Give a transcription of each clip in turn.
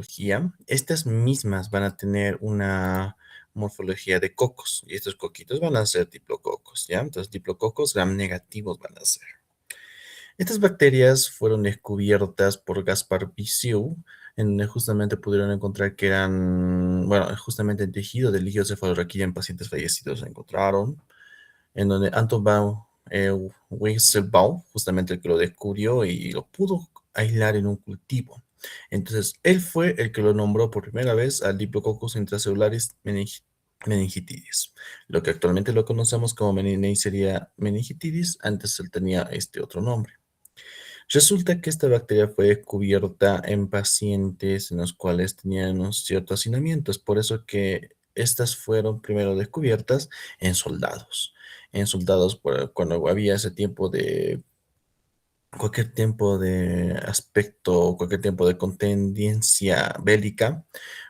morfología, estas mismas van a tener una morfología de cocos y estos coquitos van a ser diplococos, ¿ya? Entonces, diplococos gram negativos van a ser. Estas bacterias fueron descubiertas por Gaspar Bissiou, en donde justamente pudieron encontrar que eran, bueno, justamente el tejido del líquido cefalorraquídeo en pacientes fallecidos se encontraron, en donde Anton van Weisselbaum, justamente el que lo descubrió y lo pudo aislar en un cultivo. Entonces, él fue el que lo nombró por primera vez al Diplococcus intracelularis meningitidis, lo que actualmente lo conocemos como Neisseria meningitidis, antes él tenía este otro nombre. Resulta que esta bacteria fue descubierta en pacientes en los cuales tenían unos ciertos hacinamientos, por eso que estas fueron primero descubiertas en soldados. En soldados, cuando había ese tiempo de cualquier tiempo de aspecto, cualquier tiempo de contendencia bélica,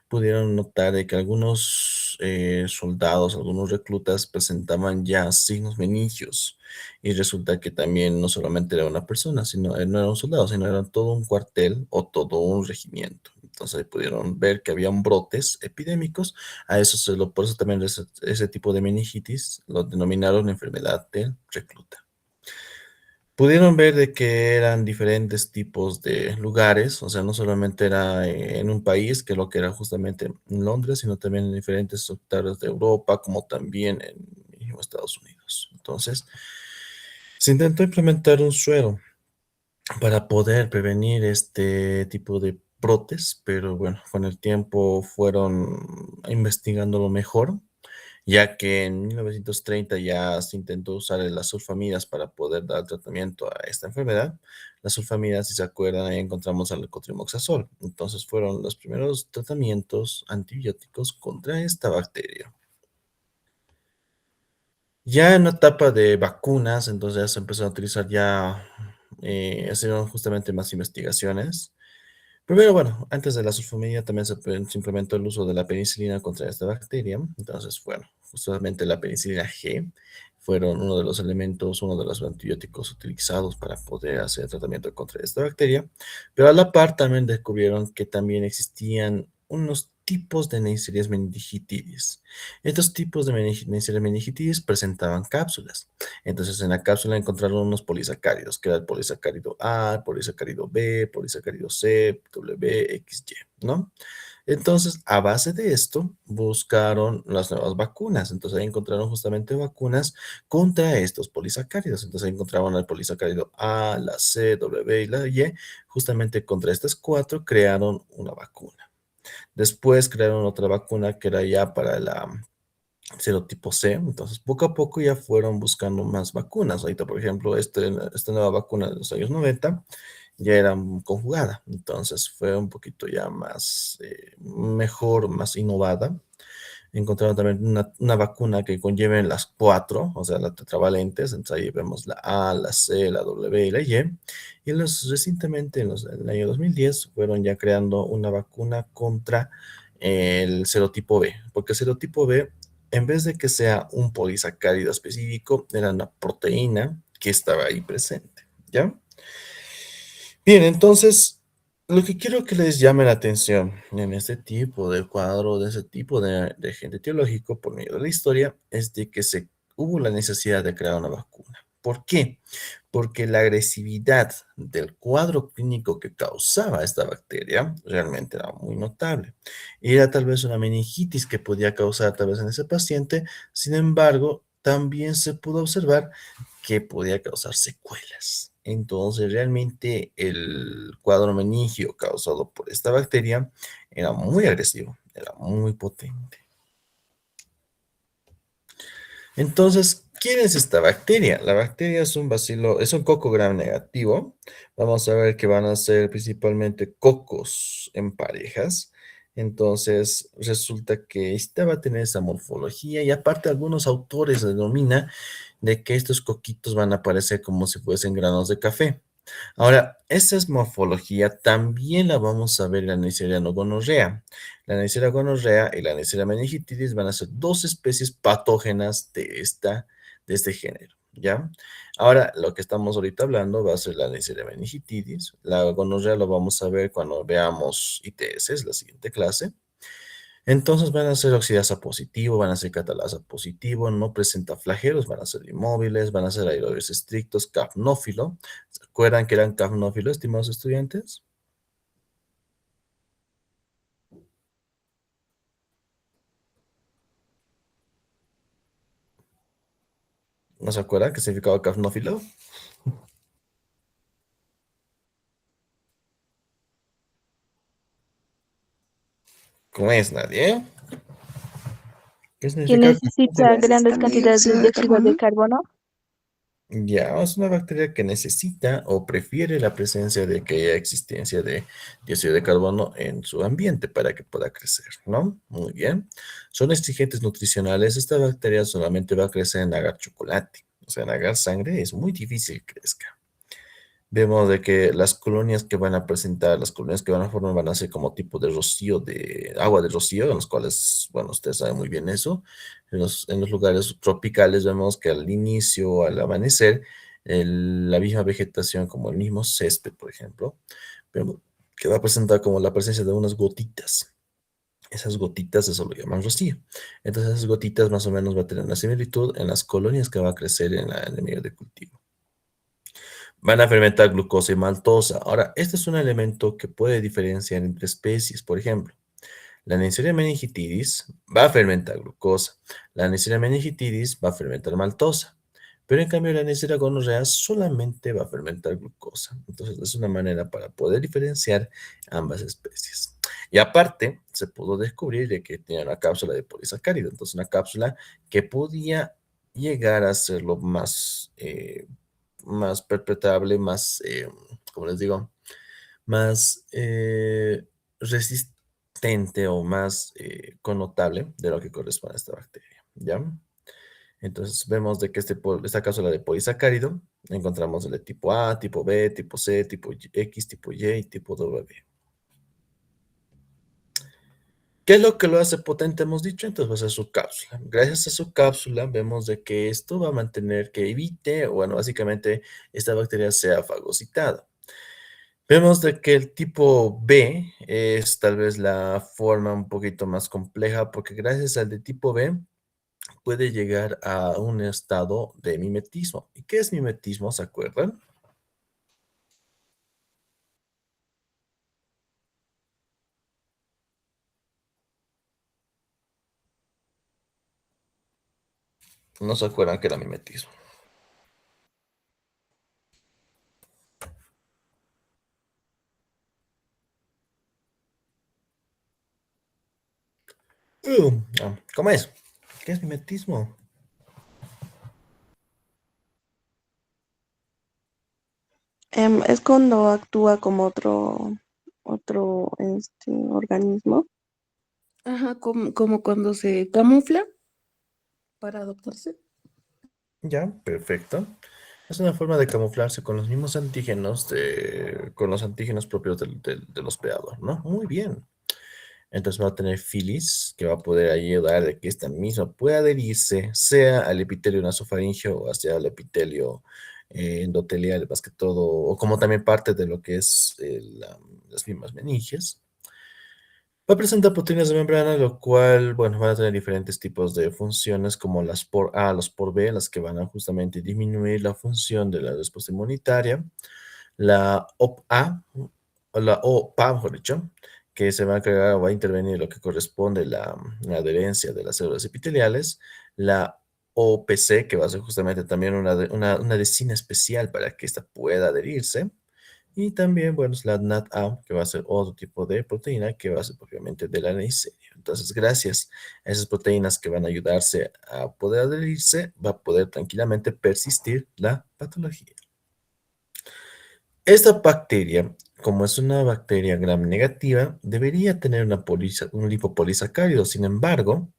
pudieron notar de que algunos soldados, algunos reclutas presentaban ya signos meningios. Y resulta que también no solamente era una persona, sino no era un soldado, sino era todo un cuartel o todo un regimiento. Entonces pudieron ver que habían brotes epidémicos. A eso por eso también ese tipo de meningitis lo denominaron enfermedad del recluta. Pudieron ver de que eran diferentes tipos de lugares, o sea, no solamente era en un país, que lo que era justamente en Londres, sino también en diferentes sectores de Europa, como también en Estados Unidos. Entonces, se intentó implementar un suero para poder prevenir este tipo de brotes, pero bueno, con el tiempo fueron investigándolo mejor, ya que en 1930 ya se intentó usar las sulfamidas para poder dar tratamiento a esta enfermedad. Las sulfamidas, si se acuerdan, ahí encontramos al cotrimoxazol. Entonces fueron los primeros tratamientos antibióticos contra esta bacteria. Ya en la etapa de vacunas, entonces ya se empezó a utilizar ya, se hicieron justamente más investigaciones. Primero, bueno, antes de la sulfonamida también se implementó el uso de la penicilina contra esta bacteria. Entonces, bueno, justamente la penicilina G fueron uno de los elementos, uno de los antibióticos utilizados para poder hacer tratamiento contra esta bacteria. Pero a la par también descubrieron que también existían unos tipos de Neisseria meningitidis. Estos tipos de Neisseria meningitidis presentaban cápsulas. Entonces, en la cápsula encontraron unos polisacáridos, que era el polisacárido A, el polisacárido B, polisacárido C, W, X, Y, ¿no? Entonces, a base de esto, buscaron las nuevas vacunas. Entonces, ahí encontraron justamente vacunas contra estos polisacáridos. Entonces, ahí encontraban el polisacárido A, la C, W y la Y. Justamente contra estas cuatro crearon una vacuna. Después crearon otra vacuna que era ya para la serotipo C. Entonces, poco a poco ya fueron buscando más vacunas. Ahorita, por ejemplo, esta nueva vacuna de los años 90 ya era conjugada. Entonces, fue un poquito ya más, mejor, más innovada. Encontraron también una vacuna que conlleve las cuatro, o sea, las tetravalentes. Entonces, ahí vemos la A, la C, la W y la Y. Y recientemente, en el año 2010, fueron ya creando una vacuna contra el serotipo B, porque el serotipo B, en vez de que sea un polisacárido específico, era una proteína que estaba ahí presente, ¿ya? Bien, entonces, lo que quiero que les llame la atención en este tipo de cuadro, de ese tipo de agente etiológico por medio de la historia, es de que hubo la necesidad de crear una vacuna. ¿Por qué? Porque la agresividad del cuadro clínico que causaba esta bacteria realmente era muy notable. Era tal vez una meningitis que podía causar tal vez en ese paciente, sin embargo, también se pudo observar que podía causar secuelas. Entonces, realmente el cuadro meningio causado por esta bacteria era muy agresivo, era muy potente. Entonces, ¿quién es esta bacteria? La bacteria es un bacilo, es un coco gram negativo. Vamos a ver que van a ser principalmente cocos en parejas. Entonces, resulta que esta va a tener esa morfología y aparte algunos autores denominan de que estos coquitos van a aparecer como si fuesen granos de café. Ahora, esa es morfología también la vamos a ver en la Neisseria gonorrea. La Neisseria gonorrea y la Neisseria meningitidis van a ser dos especies patógenas de este género. ¿ya? Ahora, lo que estamos ahorita hablando va a ser la Neisseria meningitidis. La gonorrea lo vamos a ver cuando veamos ITS, es la siguiente clase. Entonces van a ser oxidasa positivo, van a ser catalasa positivo, no presenta flagelos, van a ser inmóviles, van a ser aerobios estrictos, capnófilo. ¿Se acuerdan que eran capnófilo, estimados estudiantes? ¿No se acuerdan qué significaba capnófilo? ¿Cómo es nadie? ¿Qué Que significa necesita capnófilo? grandes cantidades de dióxido de carbono. Ya, es una bacteria que necesita o prefiere la presencia de que haya existencia de dióxido de carbono en su ambiente para que pueda crecer, ¿no? Muy bien. Son exigentes nutricionales. Esta bacteria solamente va a crecer en agar chocolate. O sea, en agar sangre es muy difícil que crezca. Vemos de que las colonias que van a presentar, las colonias que van a formar van a ser como tipo de rocío, de agua de rocío, en los cuales, bueno, ustedes saben muy bien eso. En los lugares tropicales vemos que al inicio, al amanecer, la misma vegetación, como el mismo césped, por ejemplo, vemos que va a presentar como la presencia de unas gotitas. Esas gotitas, eso lo llaman rocío. Entonces, esas gotitas más o menos va a tener una similitud en las colonias que va a crecer en el medio de cultivo. Van a fermentar glucosa y maltosa. Ahora, este es un elemento que puede diferenciar entre especies. Por ejemplo, la Neisseria meningitidis va a fermentar glucosa. La Neisseria meningitidis va a fermentar maltosa. Pero en cambio, la Neisseria gonorrea solamente va a fermentar glucosa. Entonces, es una manera para poder diferenciar ambas especies. Y aparte, se pudo descubrir de que tenía una cápsula de polisacárido. Entonces, una cápsula que podía llegar a ser lo más perpetrable, más, como les digo, más resistente o más connotable de lo que corresponde a esta bacteria, ¿ya? Entonces vemos de que esta cápsula de polisacárido encontramos el de tipo A, tipo B, tipo C, tipo X, tipo Y y tipo W. ¿Qué es lo que lo hace potente? Hemos dicho, entonces va a ser su cápsula. Gracias a su cápsula vemos de que esto va a mantener que evite, o bueno, básicamente esta bacteria sea fagocitada. Vemos de que el tipo B es tal vez la forma un poquito más compleja porque gracias al de tipo B puede llegar a un estado de mimetismo. ¿Y qué es mimetismo? ¿Se acuerdan? No se acuerdan qué era mimetismo. ¿Cómo es? ¿Qué es mimetismo? Es cuando actúa como otro organismo. Ajá, como cuando se camufla para adaptarse. Ya, perfecto. Es una forma de camuflarse con los mismos antígenos, con los antígenos propios del hospedador, ¿no? Muy bien. Entonces va a tener filis que va a poder ayudar de que esta misma pueda adherirse, sea al epitelio nasofaringeo o hacia el epitelio endotelial, más que todo, o como también parte de lo que es las mismas meninges. Va a presentar proteínas de membrana, lo cual, bueno, van a tener diferentes tipos de funciones, como las por A, las por B, las que van a justamente disminuir la función de la respuesta inmunitaria. La OPA, o la OPA, mejor dicho, que se va a encargar o va a intervenir en lo que corresponde la adherencia de las células epiteliales. La OPC, que va a ser justamente también una adhesina especial para que ésta pueda adherirse. Y también, bueno, es la NAT-A, que va a ser otro tipo de proteína que va a ser propiamente de la neisseria. Entonces, gracias a esas proteínas que van a ayudarse a poder adherirse, va a poder tranquilamente persistir la patología. Esta bacteria, como es una bacteria gram negativa, debería tener un lipopolisacárido. Sin embargo,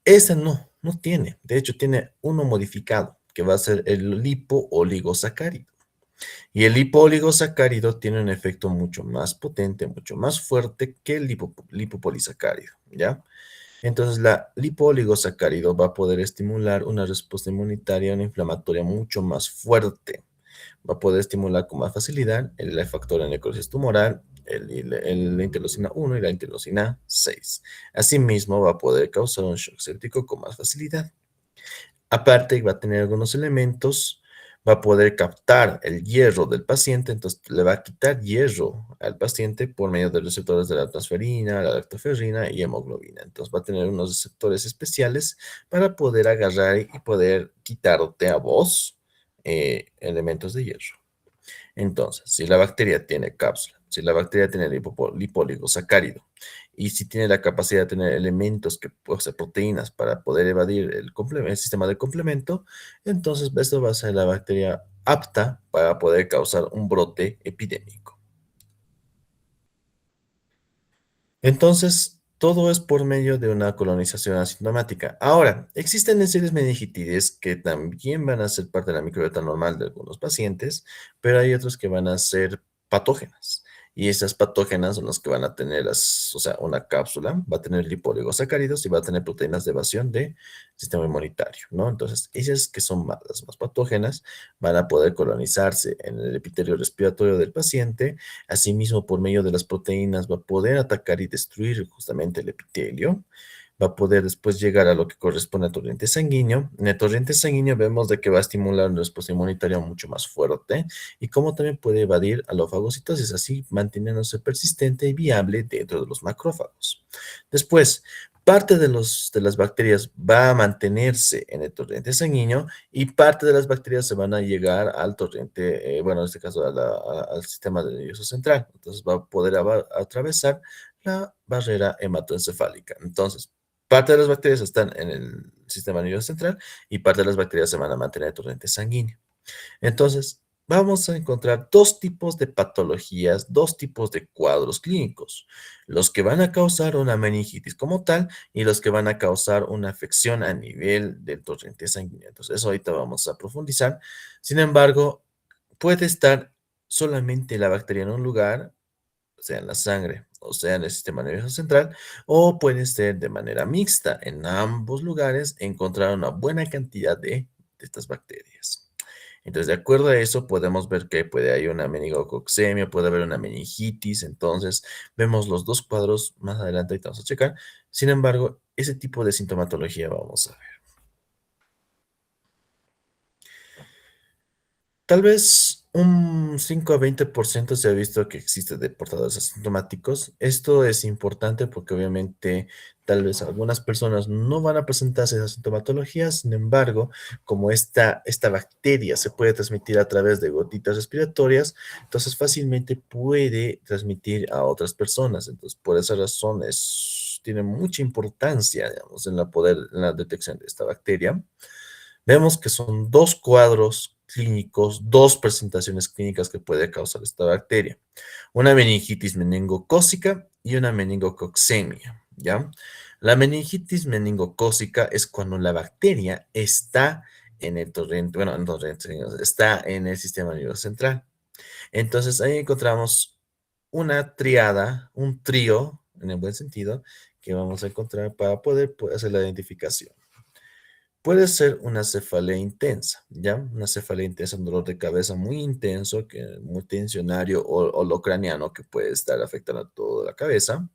esa no tiene. De hecho, tiene uno modificado, que va a ser el lipo-oligosacárido. Y el lipoligosacárido tiene un efecto mucho más potente, mucho más fuerte que el lipopolisacárido, ¿ya? Entonces, la lipoligosacárido va a poder estimular una respuesta inmunitaria, una inflamatoria mucho más fuerte. Va a poder estimular con más facilidad el factor de necrosis tumoral, la interleucina 1 y la interleucina 6. Asimismo, va a poder causar un shock séptico con más facilidad. Aparte, va a tener algunos elementos, va a poder captar el hierro del paciente, entonces le va a quitar hierro al paciente por medio de receptores de la transferina, la lactoferrina y hemoglobina. Entonces va a tener unos receptores especiales para poder agarrar y poder quitarte a vos elementos de hierro. Entonces, si la bacteria tiene cápsula, si la bacteria tiene lipoligosacárido y si tiene la capacidad de tener elementos que, o sea, proteínas para poder evadir el sistema de complemento, entonces esto va a ser la bacteria apta para poder causar un brote epidémico. Entonces, todo es por medio de una colonización asintomática. Ahora, existen series meningitis que también van a ser parte de la microbiota normal de algunos pacientes, pero hay otros que van a ser patógenas. Y esas patógenas son las que van a tener o sea, una cápsula, va a tener lipoligosacáridos y va a tener proteínas de evasión del sistema inmunitario, ¿no? Entonces, esas que son las más patógenas van a poder colonizarse en el epitelio respiratorio del paciente. Asimismo, por medio de las proteínas va a poder atacar y destruir justamente el epitelio. Va a poder después llegar a lo que corresponde al torrente sanguíneo. En el torrente sanguíneo vemos de que va a estimular una respuesta inmunitaria mucho más fuerte y como también puede evadir a la fagocitosis, así manteniéndose persistente y viable dentro de los macrófagos. Después, parte de las bacterias va a mantenerse en el torrente sanguíneo y parte de las bacterias se van a llegar al torrente, bueno, en este caso al sistema nervioso central. Entonces va a poder atravesar la barrera hematoencefálica. Entonces, parte de las bacterias están en el sistema nervioso central y parte de las bacterias se van a mantener en el torrente sanguíneo. Entonces, vamos a encontrar dos tipos de patologías, dos tipos de cuadros clínicos, los que van a causar una meningitis como tal y los que van a causar una afección a nivel del torrente sanguíneo. Entonces, eso ahorita vamos a profundizar. Sin embargo, puede estar solamente la bacteria en un lugar, o sea, en la sangre, o sea, en el sistema nervioso central, o puede ser de manera mixta. En ambos lugares encontrar una buena cantidad de estas bacterias. Entonces, de acuerdo a eso, podemos ver que puede haber una meningococcemia, puede haber una meningitis. Entonces, vemos los dos cuadros más adelante y vamos a checar. Sin embargo, ese tipo de sintomatología vamos a ver. Tal vez un 5 a 20% se ha visto que existe de portadores asintomáticos. Esto es importante porque obviamente tal vez algunas personas no van a presentarse esa sintomatología, sin embargo, como esta bacteria se puede transmitir a través de gotitas respiratorias, entonces fácilmente puede transmitir a otras personas. Entonces, por esa razón tiene mucha importancia, digamos, en la detección de esta bacteria. Vemos que son dos cuadros clínicos, dos presentaciones clínicas que puede causar esta bacteria. Una meningitis meningocócica y una meningococcemia, ¿ya? La meningitis meningocócica es cuando la bacteria está en el torrente, bueno, en torrente, está en el sistema nervioso central. Entonces ahí encontramos una triada, un trío, en el buen sentido, que vamos a encontrar para poder hacer la identificación. Puede ser una cefalea intensa, ¿ya? Una cefalea intensa, un dolor de cabeza muy intenso, muy tensionario o lo craneano que puede estar afectando a toda la cabeza.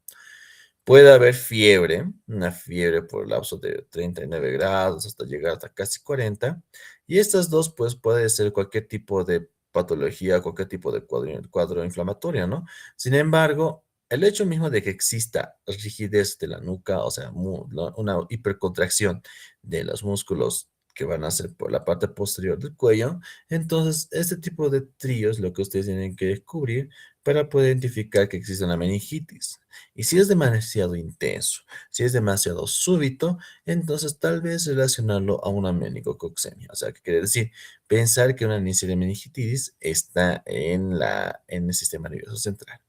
Puede haber fiebre, una fiebre por lapso de 39 grados hasta llegar hasta casi 40. Y estas dos, pues, puede ser cualquier tipo de patología, cualquier tipo de cuadro inflamatorio, ¿no? Sin embargo, el hecho mismo de que exista rigidez de la nuca, o sea, una hipercontracción de los músculos que van a ser por la parte posterior del cuello, entonces este tipo de tríos es lo que ustedes tienen que descubrir para poder identificar que existe una meningitis. Y si es demasiado intenso, si es demasiado súbito, entonces tal vez relacionarlo a una meningococcemia. O sea, ¿qué quiere decir? Pensar que una inicio de meningitis está en el sistema nervioso central.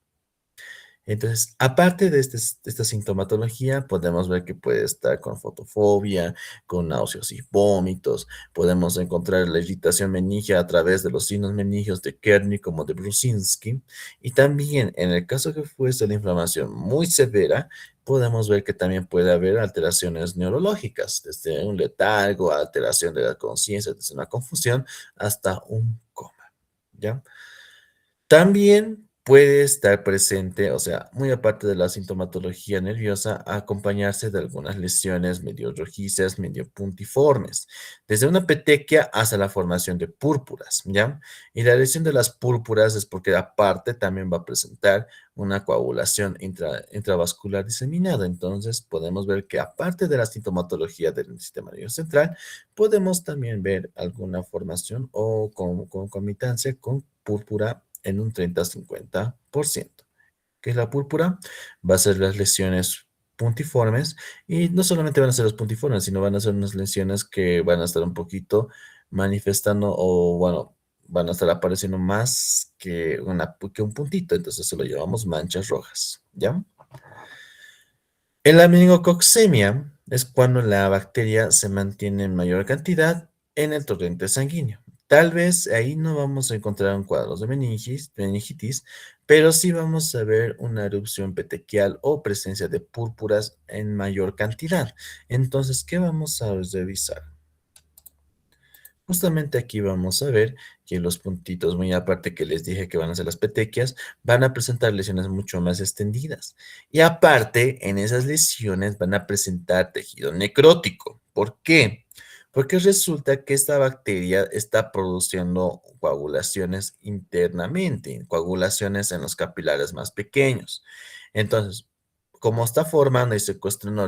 Entonces, aparte de esta sintomatología, podemos ver que puede estar con fotofobia, con náuseas y vómitos. Podemos encontrar la irritación meningia a través de los signos meningios de Kerner como de Brusinski. Y también, en el caso que fuese la inflamación muy severa, podemos ver que también puede haber alteraciones neurológicas, desde un letargo, alteración de la conciencia, desde una confusión hasta un coma, ¿ya? También puede estar presente, o sea, muy aparte de la sintomatología nerviosa, acompañarse de algunas lesiones medio rojizas, medio puntiformes, desde una petequia hasta la formación de púrpuras, ¿ya? Y la lesión de las púrpuras es porque aparte también va a presentar una coagulación intravascular diseminada. Entonces, podemos ver que aparte de la sintomatología del sistema nervioso central, podemos también ver alguna formación o concomitancia con púrpura en un 30-50%. ¿Qué es la púrpura? Va a ser las lesiones puntiformes y no solamente van a ser los puntiformes, sino van a ser unas lesiones que van a estar un poquito manifestando o, bueno, van a estar apareciendo más que un puntito, entonces se lo llamamos manchas rojas, ¿ya? En la meningococcemia es cuando la bacteria se mantiene en mayor cantidad en el torrente sanguíneo. Tal vez ahí no vamos a encontrar un cuadro de meningitis, pero sí vamos a ver una erupción petequial o presencia de púrpuras en mayor cantidad. Entonces, ¿qué vamos a revisar? Justamente aquí vamos a ver que los puntitos, muy aparte que les dije que van a ser las petequias, van a presentar lesiones mucho más extendidas. Y aparte, en esas lesiones van a presentar tejido necrótico. ¿Por qué? Porque resulta que esta bacteria está produciendo coagulaciones internamente, coagulaciones en los capilares más pequeños. Entonces, como está formando y secuestrando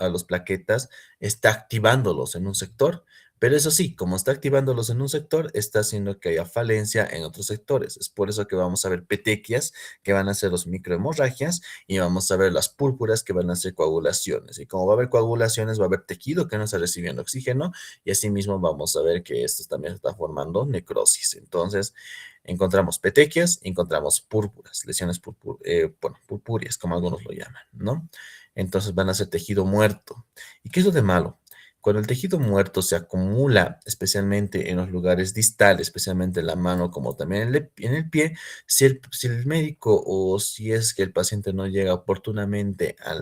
a los plaquetas, está activándolos en un sector. Pero eso sí, como está activándolos en un sector, está haciendo que haya falencia en otros sectores. Es por eso que vamos a ver petequias, que van a ser los microhemorragias, y vamos a ver las púrpuras, que van a ser coagulaciones. Y como va a haber coagulaciones, va a haber tejido que no está recibiendo oxígeno, y asimismo vamos a ver que esto también está formando necrosis. Entonces, encontramos petequias, encontramos púrpuras, lesiones bueno, purpúreas, como algunos lo llaman, ¿no? Entonces van a ser tejido muerto. ¿Y qué es lo de malo? Cuando el tejido muerto se acumula, especialmente en los lugares distales, especialmente en la mano, como también en el pie, si el médico o si es que el paciente no llega oportunamente a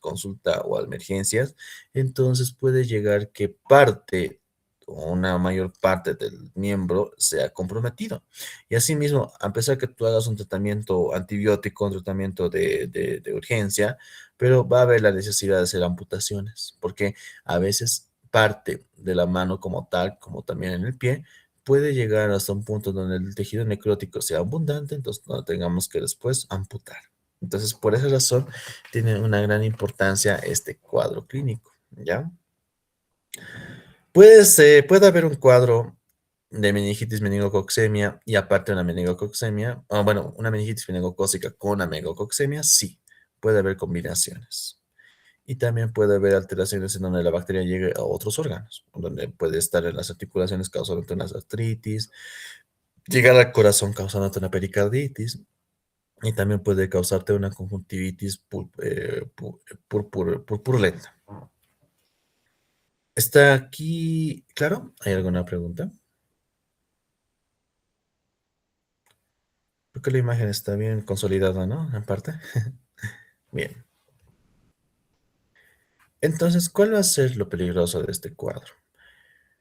consulta o a emergencias, entonces puede llegar que parte o una mayor parte del miembro sea comprometido. Y asimismo, a pesar que tú hagas un tratamiento antibiótico, un tratamiento de urgencia, pero va a haber la necesidad de hacer amputaciones, porque a veces parte de la mano como tal, como también en el pie, puede llegar hasta un punto donde el tejido necrótico sea abundante, entonces no tengamos que después amputar. Entonces, por esa razón, tiene una gran importancia este cuadro clínico, ¿ya? Puede haber un cuadro de meningitis meningococcemia y aparte una meningococcemia, bueno, una meningitis meningocócica con una meningococcemia, sí, puede haber combinaciones. Y también puede haber alteraciones en donde la bacteria llegue a otros órganos, donde puede estar en las articulaciones causándote una artritis, llegar al corazón causándote una pericarditis, y también puede causarte una conjuntivitis purpurulenta. ¿Está aquí claro? ¿Hay alguna pregunta? Creo que la imagen está bien consolidada, ¿no? En parte. Bien. Entonces, ¿cuál va a ser lo peligroso de este cuadro?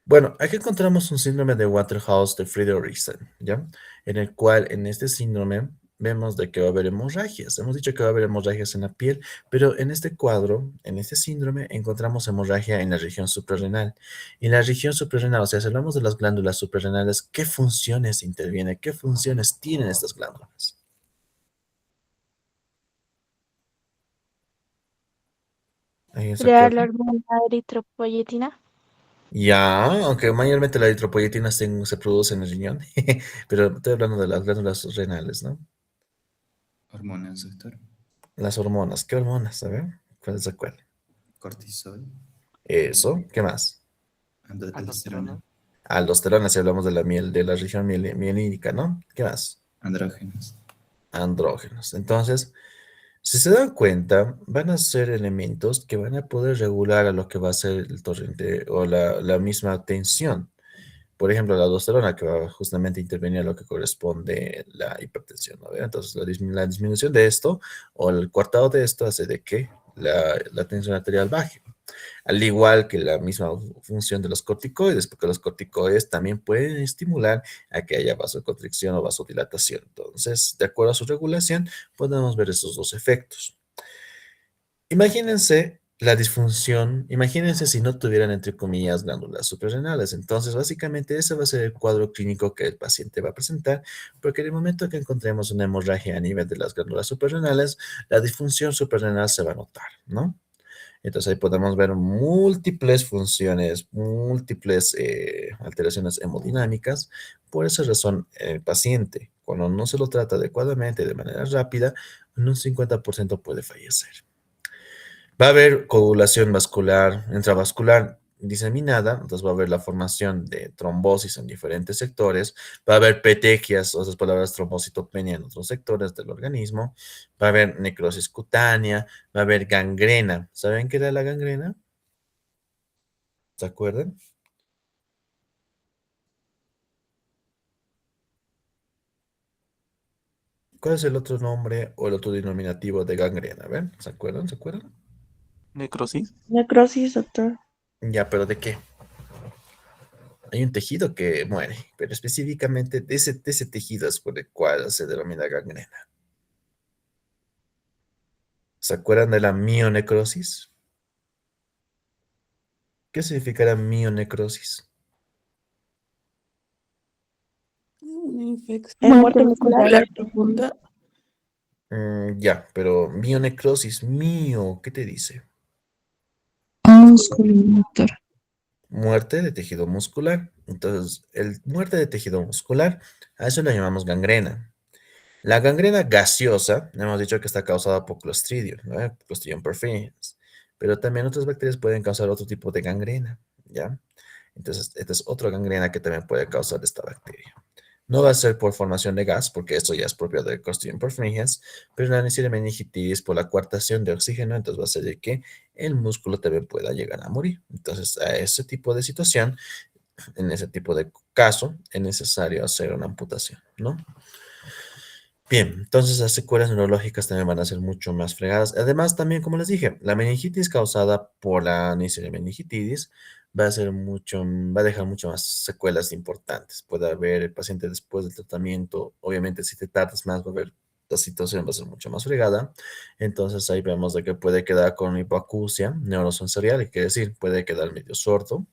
Bueno, aquí encontramos un síndrome de Waterhouse de Friedrichsen, ¿ya? En el cual, en este síndrome, vemos de que va a haber hemorragias. Hemos dicho que va a haber hemorragias en la piel, pero en este cuadro, en este síndrome, encontramos hemorragia en la región suprarrenal. Y en la región suprarrenal, o sea, si hablamos de las glándulas suprarrenales, ¿qué funciones intervienen? ¿Qué funciones tienen estas glándulas? ¿Alguien se Crear la acuerda? hormona eritropoyetina. Ya, aunque mayormente la eritropoyetina se produce en el riñón, pero estoy hablando de las glándulas renales, ¿no? Hormonas, doctor. Las hormonas. ¿Qué hormonas? A ver, ¿cuál se acuerda? Cortisol, Eso, ¿qué más? aldosterona, Aldosterona, si hablamos de la miel, de la región mielínica, ¿no? ¿Qué más? andrógenos. Andrógenos. Entonces, si se dan cuenta, van a ser elementos que van a poder regular a lo que va a ser el torrente o la misma tensión. Por ejemplo, la aldosterona, que va justamente a intervenir a lo que corresponde la hipertensión, ¿no? Entonces, la disminución de esto o el coartado de esto hace de que la tensión arterial baje. Al igual que la misma función de los corticoides, porque los corticoides también pueden estimular a que haya vasoconstricción o vasodilatación. Entonces, de acuerdo a su regulación, podemos ver esos dos efectos. Imagínense la disfunción, imagínense si no tuvieran, entre comillas, glándulas suprarrenales. Entonces, básicamente, ese va a ser el cuadro clínico que el paciente va a presentar, porque en el momento que encontremos una hemorragia a nivel de las glándulas suprarrenales, la disfunción suprarrenal se va a notar, ¿no? Entonces ahí podemos ver múltiples funciones, múltiples alteraciones hemodinámicas. Por esa razón, el paciente, cuando no se lo trata adecuadamente de manera rápida, en un 50% puede fallecer. Va a haber coagulación vascular, intravascular diseminada, entonces va a haber la formación de trombosis en diferentes sectores, va a haber petequias, o otras palabras, trombocitopenia en otros sectores del organismo, va a haber necrosis cutánea, va a haber gangrena. ¿Saben qué era la gangrena? ¿Se acuerdan? ¿Cuál es el otro nombre o el otro denominativo de gangrena? A ver, ¿se acuerdan? ¿Se acuerdan? Necrosis. Necrosis, doctor. Ya, pero ¿de qué? Hay un tejido que muere, pero específicamente de ese tejido es por el cual se denomina gangrena. ¿Se acuerdan de la mionecrosis? ¿Qué significará mionecrosis? Una infección. Muerte Muerte muscular. muscular. Profunda. Ya, pero mionecrosis, ¿qué te dice? Músculo, doctor. Muerte de tejido muscular. Entonces, el muerte de tejido muscular, a eso le llamamos gangrena. La gangrena gaseosa, hemos dicho que está causada por Clostridium, ¿no? Clostridium perfringens, pero también otras bacterias pueden causar otro tipo de gangrena, ¿ya? Entonces, esta es otra gangrena que también puede causar esta bacteria. No va a ser por formación de gas, porque esto ya es propio de Clostridium perfringens, pero la Neisseria meningitis por la coartación de oxígeno, entonces va a ser de que el músculo también pueda llegar a morir. Entonces, a ese tipo de situación, en ese tipo de caso, es necesario hacer una amputación, ¿no? Bien, entonces las secuelas neurológicas también van a ser mucho más fregadas. Además, también, como les dije, la meningitis causada por la Neisseria meningitis va a dejar mucho más secuelas importantes. Puede haber el paciente después del tratamiento, obviamente si te tardas más, va a haber, la situación va a ser mucho más fregada. Entonces ahí vemos de que puede quedar con hipoacusia neurosensorial, y quiere decir, puede quedar medio sordo,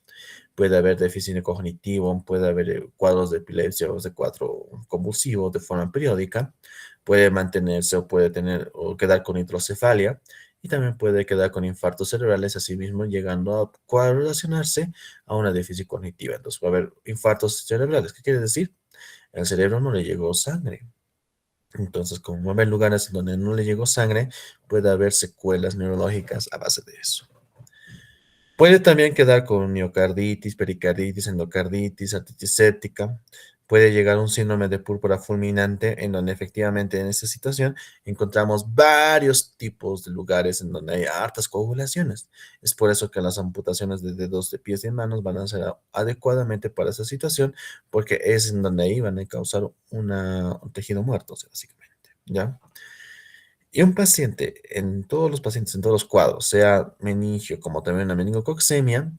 puede haber déficit cognitivo, puede haber cuadros de epilepsia o de cuadro convulsivo de forma periódica, puede mantenerse o puede tener o quedar con hidrocefalia y también puede quedar con infartos cerebrales, asimismo llegando a correlacionarse a una déficit cognitiva. Entonces va a haber infartos cerebrales. ¿Qué quiere decir? El cerebro no le llegó sangre. Entonces, como va a haber lugares donde no le llegó sangre, puede haber secuelas neurológicas a base de eso. Puede también quedar con miocarditis, pericarditis, endocarditis, artritis séptica. Puede llegar a un síndrome de púrpura fulminante, en donde efectivamente en esta situación encontramos varios tipos de lugares en donde hay hartas coagulaciones. Es por eso que las amputaciones de dedos de pies y manos van a ser adecuadamente para esa situación, porque es en donde ahí van a causar un tejido muerto, o sea, básicamente, ¿ya? Y un paciente, en todos los pacientes, en todos los cuadros, sea meningio como también una meningococcemia,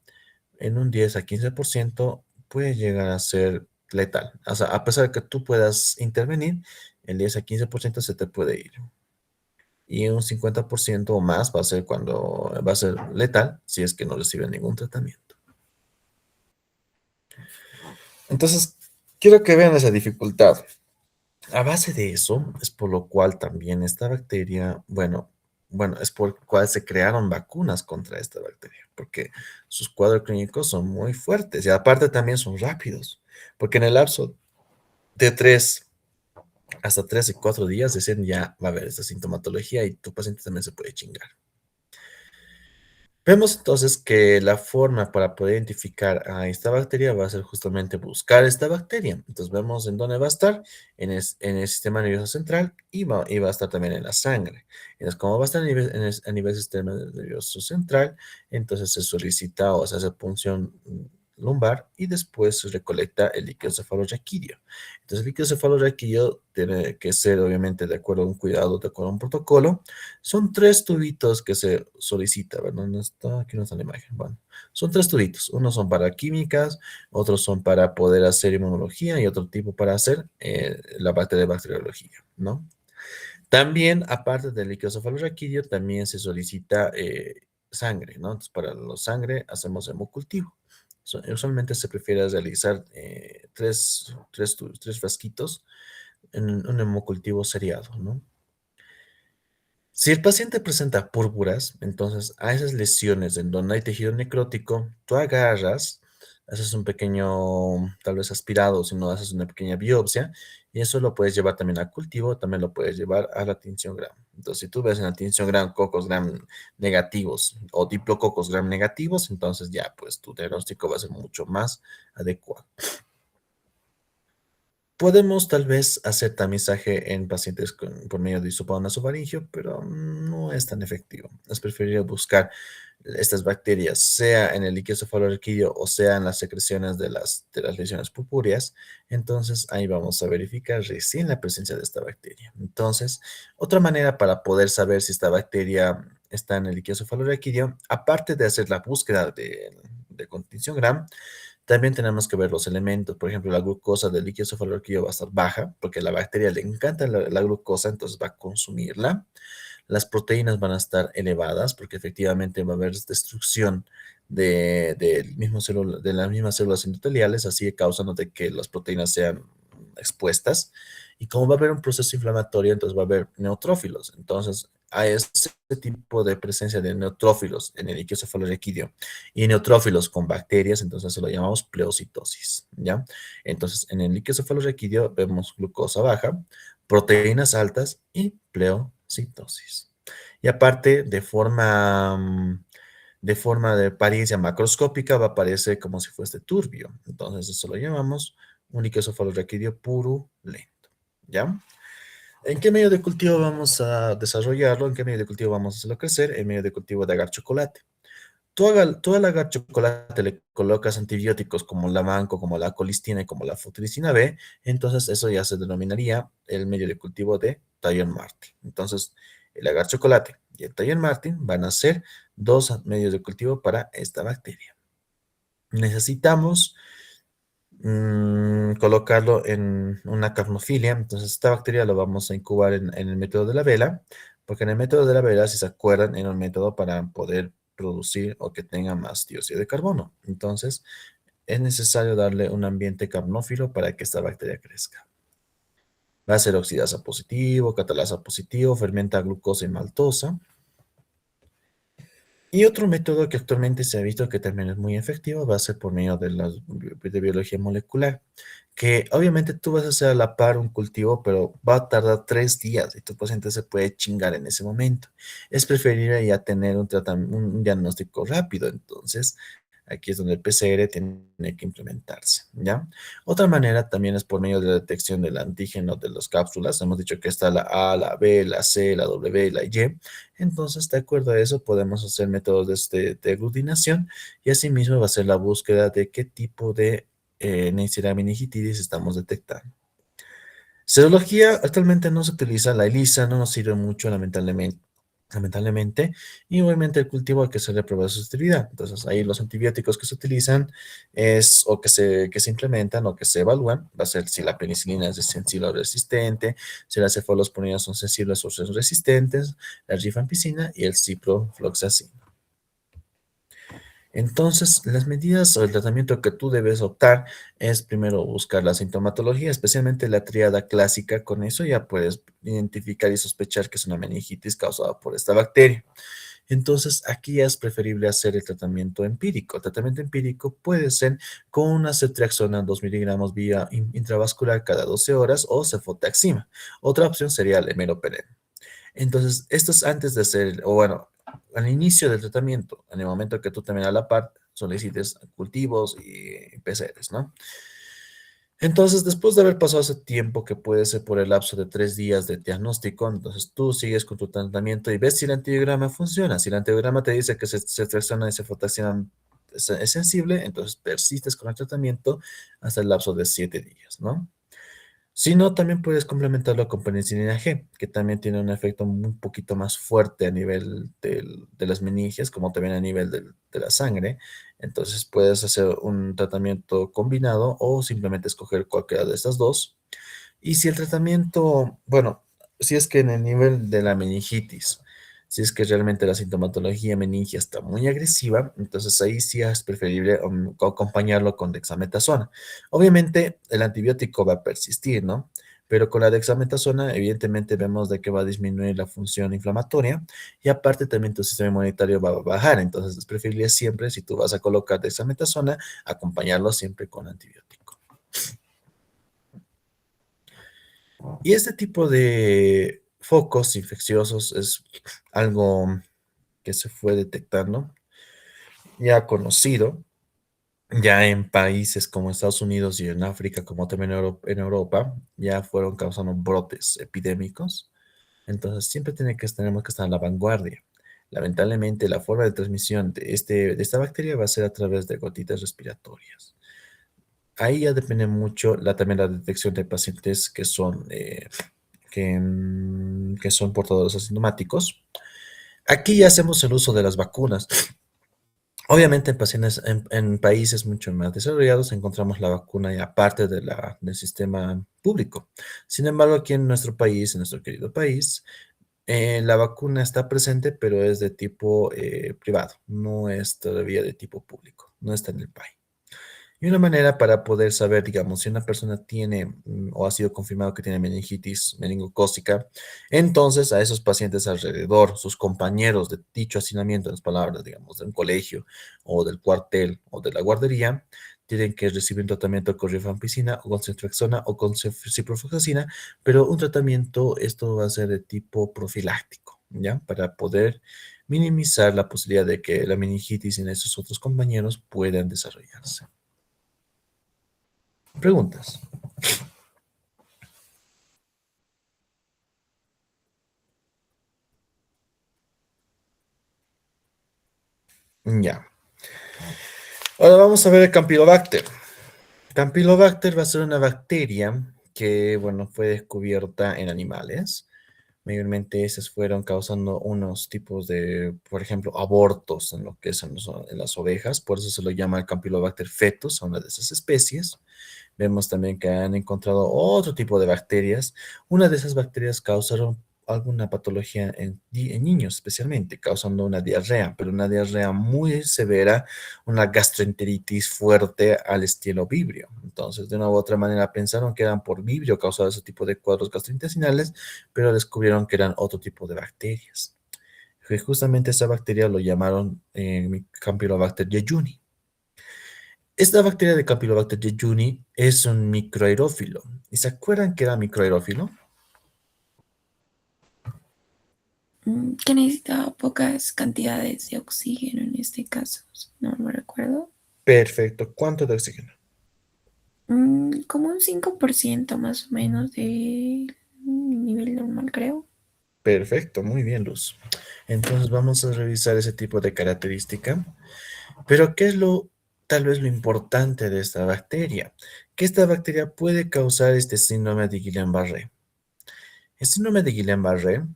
en un 10 a 15% puede llegar a ser letal. O sea, a pesar de que tú puedas intervenir, el 10 a 15% se te puede ir. Y un 50% o más va a ser letal si es que no recibe ningún tratamiento. Entonces, quiero que vean esa dificultad. A base de eso, es por lo cual también esta bacteria, es por lo cual se crearon vacunas contra esta bacteria, porque sus cuadros clínicos son muy fuertes y aparte también son rápidos, porque en el lapso de 3 y 4 días decían ya va a haber esta sintomatología y tu paciente también se puede chingar. Vemos entonces que la forma para poder identificar a esta bacteria va a ser justamente buscar esta bacteria. Entonces vemos en dónde va a estar, en el sistema nervioso central y va a estar también en la sangre. Entonces, como va a estar a nivel sistema nervioso central, entonces se solicita o se hace punción lumbar y después se recolecta el líquido cefalorraquídeo. Entonces, el líquido cefalorraquídeo tiene que ser, obviamente, de acuerdo a un cuidado, de acuerdo a un protocolo. Son 3 tubitos que se solicita, ¿verdad? ¿Dónde está? Aquí no está la imagen. Bueno, son 3 tubitos. Unos son para químicas, otros son para poder hacer inmunología y otro tipo para hacer la parte de bacteriología, ¿no? También, aparte del líquido cefalorraquídeo, también se solicita sangre, ¿no? Entonces, para la sangre hacemos hemocultivo. Usualmente se prefiere realizar tres frasquitos en un hemocultivo seriado, ¿no? Si el paciente presenta púrpuras, entonces a esas lesiones en donde hay tejido necrótico, tú agarras, haces un pequeño, tal vez aspirado, si no haces una pequeña biopsia, y eso lo puedes llevar también al cultivo, también lo puedes llevar a la tinción gram. Entonces, si tú ves en la tinción gram cocos gram negativos o diplococos gram negativos, entonces ya, pues tu diagnóstico va a ser mucho más adecuado. Podemos tal vez hacer tamizaje en pacientes por medio de hisopado nasofaringeo, pero no es tan efectivo. Es preferible buscar estas bacterias, sea en el líquido cefalorraquídeo o sea en las secreciones de las lesiones purpúreas. Entonces, ahí vamos a verificar recién la presencia de esta bacteria. Entonces, otra manera para poder saber si esta bacteria está en el líquido cefalorraquídeo, aparte de hacer la búsqueda de contención gram, también tenemos que ver los elementos. Por ejemplo, la glucosa del líquido cefalorraquídeo va a estar baja porque a la bacteria le encanta la glucosa, entonces va a consumirla. Las proteínas van a estar elevadas porque efectivamente va a haber destrucción de las mismas células endoteliales, así causando de que las proteínas sean expuestas. Y como va a haber un proceso inflamatorio, entonces va a haber neutrófilos. Entonces, a ese tipo de presencia de neutrófilos en el líquido cefalorraquídeo y neutrófilos con bacterias, entonces se lo llamamos pleocitosis, ¿ya? Entonces, en el líquido cefalorraquídeo vemos glucosa baja, proteínas altas y pleocitosis. Y aparte, de apariencia macroscópica, va a aparecer como si fuese turbio. Entonces, eso lo llamamos un líquido cefalorraquídeo purulento, ¿ya? ¿En qué medio de cultivo vamos a desarrollarlo? ¿En qué medio de cultivo vamos a hacerlo crecer? En medio de cultivo de agar chocolate. Tú al agar chocolate le colocas antibióticos como la manco, como la colistina y como la futricina B, entonces eso ya se denominaría el medio de cultivo de Tallón Martin. Entonces, el agar chocolate y el Tallón Martin van a ser 2 medios de cultivo para esta bacteria. Necesitamos colocarlo en una capnofilia. Entonces, esta bacteria lo vamos a incubar en el método de la vela, porque en el método de la vela, si se acuerdan, era un método para poder producir o que tenga más dióxido de carbono. Entonces, es necesario darle un ambiente capnófilo para que esta bacteria crezca. Va a ser oxidasa positivo, catalasa positivo, fermenta glucosa y maltosa. Y otro método que actualmente se ha visto que también es muy efectivo va a ser por medio de biología molecular, que obviamente tú vas a hacer a la par un cultivo, pero va a tardar 3 días y tu paciente se puede chingar en ese momento. Es preferible ya tener un diagnóstico rápido, entonces aquí es donde el PCR tiene que implementarse, ¿ya? Otra manera también es por medio de la detección del antígeno de las cápsulas. Hemos dicho que está la A, la B, la C, la W y la Y. Entonces, de acuerdo a eso, podemos hacer métodos de aglutinación y asimismo va a ser la búsqueda de qué tipo de Neisseria meningitidis estamos detectando. Serología actualmente no se utiliza, la ELISA no nos sirve mucho, lamentablemente, y obviamente el cultivo hay que hacerle pruebas de susceptibilidad. Entonces, ahí los antibióticos que se utilizan o que se implementan o que se evalúan, va a ser si la penicilina es sensible o resistente, si las cefalosporinas son sensibles o son resistentes, la rifampicina y el ciprofloxacino. Entonces, las medidas o el tratamiento que tú debes optar es primero buscar la sintomatología, especialmente la tríada clásica. Con eso ya puedes identificar y sospechar que es una meningitis causada por esta bacteria. Entonces, aquí ya es preferible hacer el tratamiento empírico. El tratamiento empírico puede ser con una ceftriaxona 2 miligramos vía intravascular cada 12 horas o cefotaxima. Otra opción sería el hemeroperem. Entonces, esto es antes de hacer, o bueno, al inicio del tratamiento, en el momento que tú también a la par solicites cultivos y PCRs, ¿no? Entonces, después de haber pasado ese tiempo, que puede ser por el lapso de 3 días de diagnóstico, entonces tú sigues con tu tratamiento y ves si el antibiograma funciona. Si el antibiograma te dice que se tracciona y se fotaxinan es sensible, entonces persistes con el tratamiento hasta el lapso de 7 días, ¿no? Si no, también puedes complementarlo con penicilina G, que también tiene un efecto un poquito más fuerte a nivel de las meninges, como también a nivel de la sangre. Entonces puedes hacer un tratamiento combinado o simplemente escoger cualquiera de estas dos. Y si el tratamiento, bueno, si es que en el nivel de la meningitis, si es que realmente la sintomatología meningia está muy agresiva, entonces ahí sí es preferible acompañarlo con dexametasona. Obviamente el antibiótico va a persistir, ¿no? Pero con la dexametasona, evidentemente vemos de que va a disminuir la función inflamatoria y aparte también tu sistema inmunitario va a bajar. Entonces es preferible siempre, si tú vas a colocar dexametasona, acompañarlo siempre con antibiótico. Y este tipo de focos infecciosos es algo que se fue detectando, ya conocido, ya en países como Estados Unidos y en África, como también en Europa, ya fueron causando brotes epidémicos. Entonces siempre tenemos que estar en la vanguardia. Lamentablemente, la forma de transmisión de esta bacteria va a ser a través de gotitas respiratorias. Ahí ya depende mucho también la detección de pacientes que son portadores asintomáticos. Aquí ya hacemos el uso de las vacunas. Obviamente en pacientes, en países mucho más desarrollados encontramos la vacuna ya parte del sistema público. Sin embargo, aquí en nuestro país, en nuestro querido país, la vacuna está presente, pero es de tipo privado, no es todavía de tipo público, no está en el país. Y una manera para poder saber, digamos, si una persona tiene o ha sido confirmado que tiene meningitis meningocócica, entonces a esos pacientes alrededor, sus compañeros de dicho hacinamiento, en las palabras, digamos, de un colegio o del cuartel o de la guardería, tienen que recibir un tratamiento con rifampicina o con ceftriaxona o con ciprofloxacina, pero un tratamiento, esto va a ser de tipo profiláctico, ¿ya? Para poder minimizar la posibilidad de que la meningitis en esos otros compañeros puedan desarrollarse. Preguntas. Ya. Ahora vamos a ver el Campylobacter. Campylobacter va a ser una bacteria que, bueno, fue descubierta en animales. Mayormente esas fueron causando unos tipos de, por ejemplo, abortos en lo que son en las ovejas. Por eso se lo llama el Campylobacter fetus a una de esas especies. Vemos también que han encontrado otro tipo de bacterias. Una de esas bacterias causaron alguna patología en niños, especialmente, causando una diarrea, pero una diarrea muy severa, una gastroenteritis fuerte al estilo vibrio. Entonces, de una u otra manera, pensaron que eran por vibrio causado ese tipo de cuadros gastrointestinales, pero descubrieron que eran otro tipo de bacterias. Que justamente esa bacteria lo llamaron Campylobacter jejuni. Esta bacteria de Campylobacter jejuni es un microaerófilo. ¿Y se acuerdan que era microaerófilo? Que necesitaba pocas cantidades de oxígeno en este caso, si no me recuerdo. Perfecto. ¿Cuánto de oxígeno? Como un 5% más o menos de nivel normal, creo. Perfecto, muy bien, Luz. Entonces vamos a revisar ese tipo de característica. Pero ¿qué es tal vez lo importante de esta bacteria? Que esta bacteria puede causar este síndrome de Guillain-Barré. El síndrome de Guillain-Barré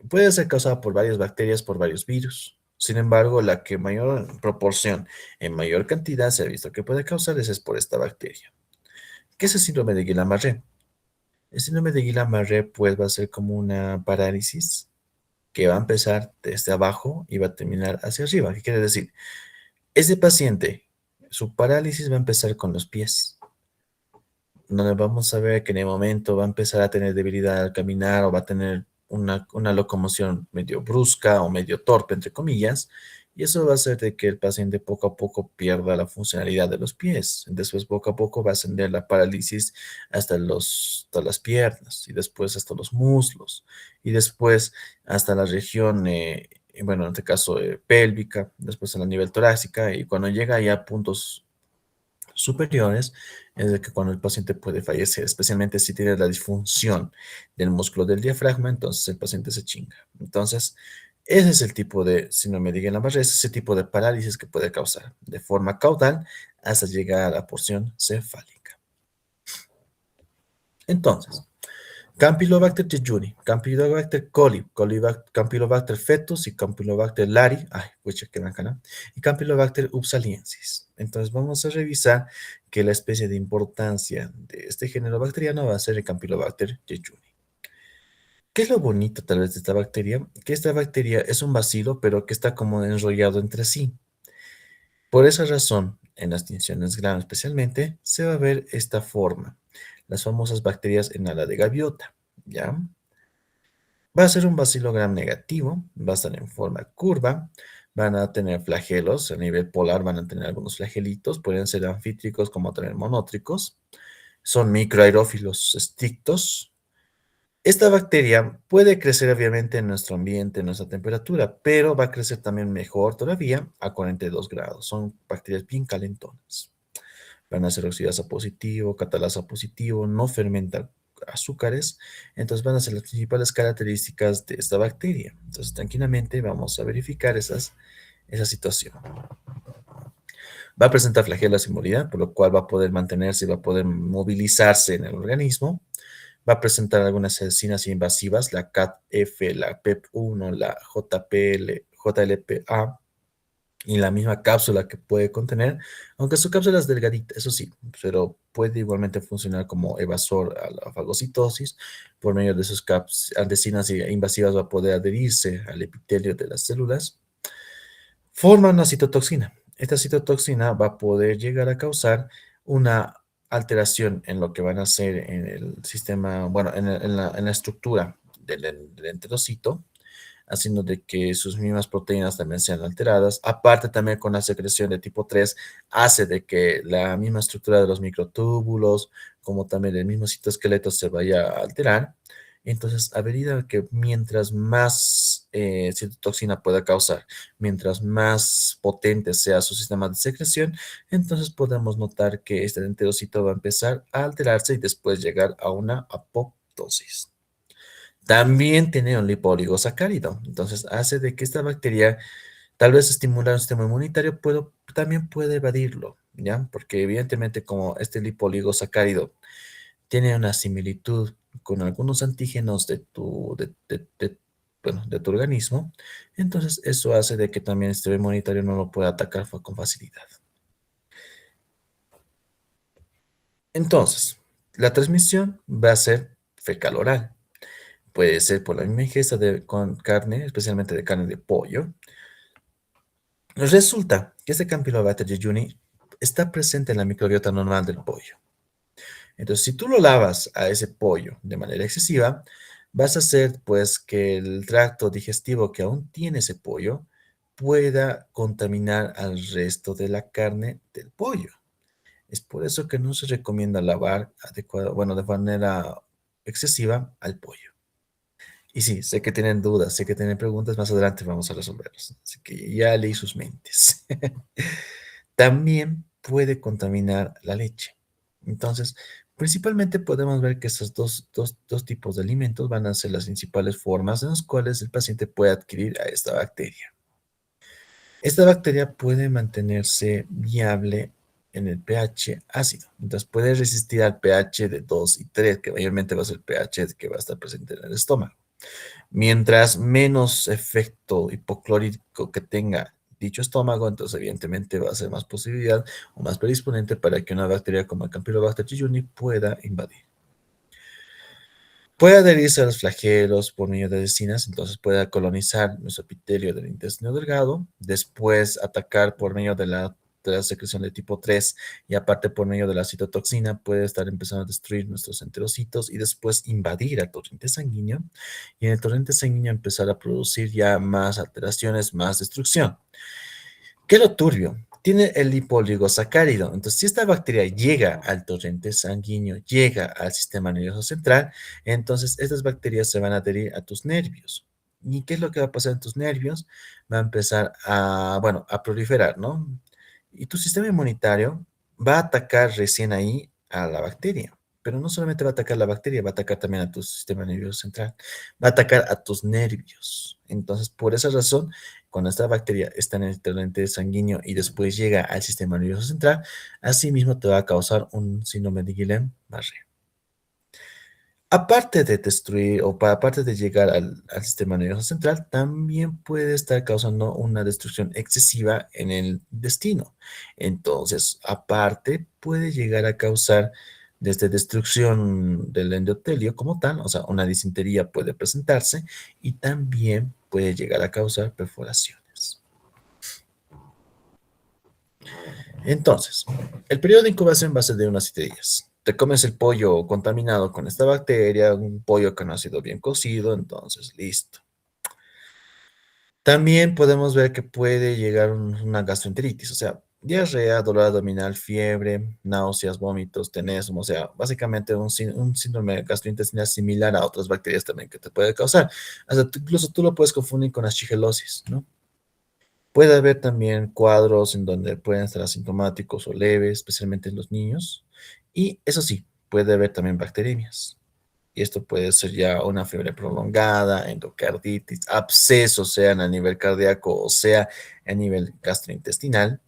puede ser causado por varias bacterias, por varios virus. Sin embargo, la que mayor proporción, en mayor cantidad se ha visto que puede causar es por esta bacteria. ¿Qué es el síndrome de Guillain-Barré? El síndrome de Guillain-Barré pues va a ser como una parálisis que va a empezar desde abajo y va a terminar hacia arriba. ¿Qué quiere decir? Ese paciente, su parálisis va a empezar con los pies, donde vamos a ver que en el momento va a empezar a tener debilidad al caminar o va a tener una locomoción medio brusca o medio torpe, entre comillas, y eso va a hacer de que el paciente poco a poco pierda la funcionalidad de los pies. Después, poco a poco, va a ascender la parálisis hasta las piernas y después hasta los muslos y después hasta la región, bueno, en este caso pélvica, después a la nivel torácica y cuando llega ya a puntos superiores, es de que cuando el paciente puede fallecer, especialmente si tiene la disfunción del músculo del diafragma, entonces el paciente se chinga. Entonces, Ese es el tipo de síndrome de Guillain-Barré, es ese tipo de parálisis que puede causar de forma caudal hasta llegar a la porción cefálica. Entonces, Campylobacter jejuni, Campylobacter coli, Campylobacter fetus y Campylobacter lari, ay, pucha, qué bacana, y Campylobacter upsaliensis. Entonces vamos a revisar que la especie de importancia de este género bacteriano va a ser el Campylobacter jejuni. ¿Qué es lo bonito tal vez de esta bacteria? Que esta bacteria es un bacilo, pero que está como enrollado entre sí. Por esa razón, en las tinciones gram especialmente, se va a ver esta forma, las famosas bacterias en ala de gaviota, ¿ya? Va a ser un bacilo gram negativo, va a estar en forma curva, van a tener flagelos, a nivel polar van a tener algunos flagelitos, pueden ser anfítricos como también monótricos, son microaerófilos estrictos. Esta bacteria puede crecer obviamente en nuestro ambiente, en nuestra temperatura, pero va a crecer también mejor todavía a 42 grados. Son bacterias bien calentonas. Van a ser oxidasa positivo, catalasa positivo, no fermentan azúcares. Entonces van a ser las principales características de esta bacteria. Entonces tranquilamente vamos a verificar esa situación. Va a presentar flagelos sin movilidad, por lo cual va a poder mantenerse y va a poder movilizarse en el organismo. Va a presentar algunas enzimas invasivas, la CAT-F, la PEP1, la JPL, JLPA y la misma cápsula que puede contener, aunque su cápsula es delgadita, eso sí, pero puede igualmente funcionar como evasor a la fagocitosis. Por medio de sus enzimas invasivas va a poder adherirse al epitelio de las células. Forma una citotoxina. Esta citotoxina va a poder llegar a causar una alteración en lo que van a ser en el sistema, bueno, en la estructura del enterocito, haciendo de que sus mismas proteínas también sean alteradas. Aparte también con la secreción de tipo 3, hace de que la misma estructura de los microtúbulos, como también el mismo citoesqueleto se vaya a alterar. Entonces, a medida que mientras más citotoxina pueda causar, mientras más potente sea su sistema de secreción, entonces podemos notar que este enterocito va a empezar a alterarse y después llegar a una apoptosis. También tiene un lipoligosacárido, entonces hace de que esta bacteria tal vez estimular el sistema inmunitario, pero también puede evadirlo, ¿ya? Porque evidentemente como este lipoligosacárido tiene una similitud con algunos antígenos bueno, de tu organismo, entonces eso hace de que también el sistema inmunitario no lo pueda atacar con facilidad. Entonces, la transmisión va a ser fecal-oral. Puede ser por la misma ingesta con carne, especialmente de carne de pollo. Resulta que este Campylobacter jejuni está presente en la microbiota normal del pollo. Entonces, si tú lo lavas a ese pollo de manera excesiva, vas a hacer pues que el tracto digestivo que aún tiene ese pollo pueda contaminar al resto de la carne del pollo. Es por eso que no se recomienda lavar de manera excesiva al pollo. Y sí, sé que tienen dudas, sé que tienen preguntas, más adelante vamos a resolverlas. Así que ya leí sus mentes. También puede contaminar la leche. Entonces, principalmente podemos ver que esos dos tipos de alimentos van a ser las principales formas en las cuales el paciente puede adquirir a esta bacteria. Esta bacteria puede mantenerse viable en el pH ácido. Entonces, puede resistir al pH de 2 y 3, que mayormente va a ser el pH que va a estar presente en el estómago. Mientras menos efecto hipoclorito que tenga dicho estómago, entonces evidentemente va a ser más posibilidad o más predisponente para que una bacteria como el Campylobacter jejuni pueda invadir. Puede adherirse a los flagelos por medio de enzimas, entonces puede colonizar nuestro epitelio del intestino delgado, después atacar por medio de la secreción de tipo 3 y aparte por medio de la citotoxina puede estar empezando a destruir nuestros enterocitos y después invadir al torrente sanguíneo y en el torrente sanguíneo empezar a producir ya más alteraciones, más destrucción. ¿Qué es lo turbio? Tiene el lipoligosacárido. Entonces, si esta bacteria llega al torrente sanguíneo, llega al sistema nervioso central, entonces estas bacterias se van a adherir a tus nervios. ¿Y qué es lo que va a pasar en tus nervios? Va a empezar a proliferar, ¿no? Y tu sistema inmunitario va a atacar recién ahí a la bacteria, pero no solamente va a atacar la bacteria, va a atacar también a tu sistema nervioso central, va a atacar a tus nervios. Entonces, por esa razón, cuando esta bacteria está en el torrente sanguíneo y después llega al sistema nervioso central, asimismo te va a causar un síndrome de Guillain-Barré. Aparte de destruir aparte de llegar al sistema nervioso central, también puede estar causando una destrucción excesiva en el intestino. Entonces, aparte, puede llegar a causar desde destrucción del endotelio como tal, o sea, una disentería puede presentarse y también puede llegar a causar perforaciones. Entonces, el periodo de incubación va a ser de unas 7 días. Te comes el pollo contaminado con esta bacteria, un pollo que no ha sido bien cocido, entonces listo. También podemos ver que puede llegar una gastroenteritis, o sea, diarrea, dolor abdominal, fiebre, náuseas, vómitos, tenesmo, o sea, básicamente un síndrome gastrointestinal similar a otras bacterias también que te puede causar. Incluso tú lo puedes confundir con la shigellosis, ¿no? Puede haber también cuadros en donde pueden estar asintomáticos o leves, especialmente en los niños. Y eso sí, puede haber también bacteremias. Y esto puede ser ya una fiebre prolongada, endocarditis, abscesos, sean a nivel cardíaco o sea a nivel gastrointestinal.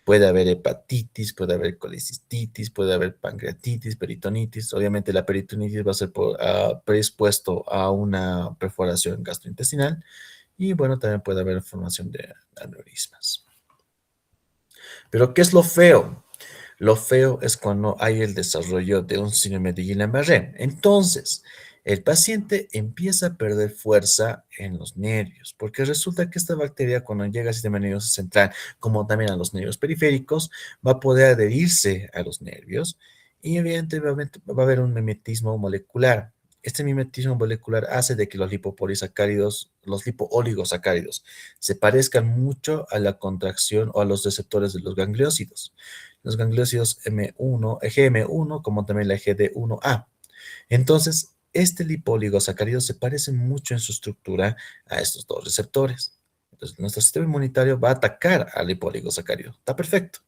Puede haber hepatitis, puede haber colecistitis, puede haber pancreatitis, peritonitis. Obviamente la peritonitis va a ser predispuesto a una perforación gastrointestinal. Y bueno, también puede haber formación de aneurismas. Pero ¿qué es lo feo? Lo feo es cuando hay el desarrollo de un síndrome de Guillain-Barré. Entonces, el paciente empieza a perder fuerza en los nervios, porque resulta que esta bacteria cuando llega al sistema nervioso central, como también a los nervios periféricos, va a poder adherirse a los nervios y evidentemente va a haber un mimetismo molecular. Este mimetismo molecular hace de que los lipopolisacáridos, los lipooligosacáridos, se parezcan mucho a la contracción o a los receptores de los gangliósidos. Los gangliósidos M1, GM1, como también la GD1A. Entonces, este lipoligosacárido se parece mucho en su estructura a estos dos receptores. Entonces, nuestro sistema inmunitario va a atacar al lipoligosacárido. Está perfecto.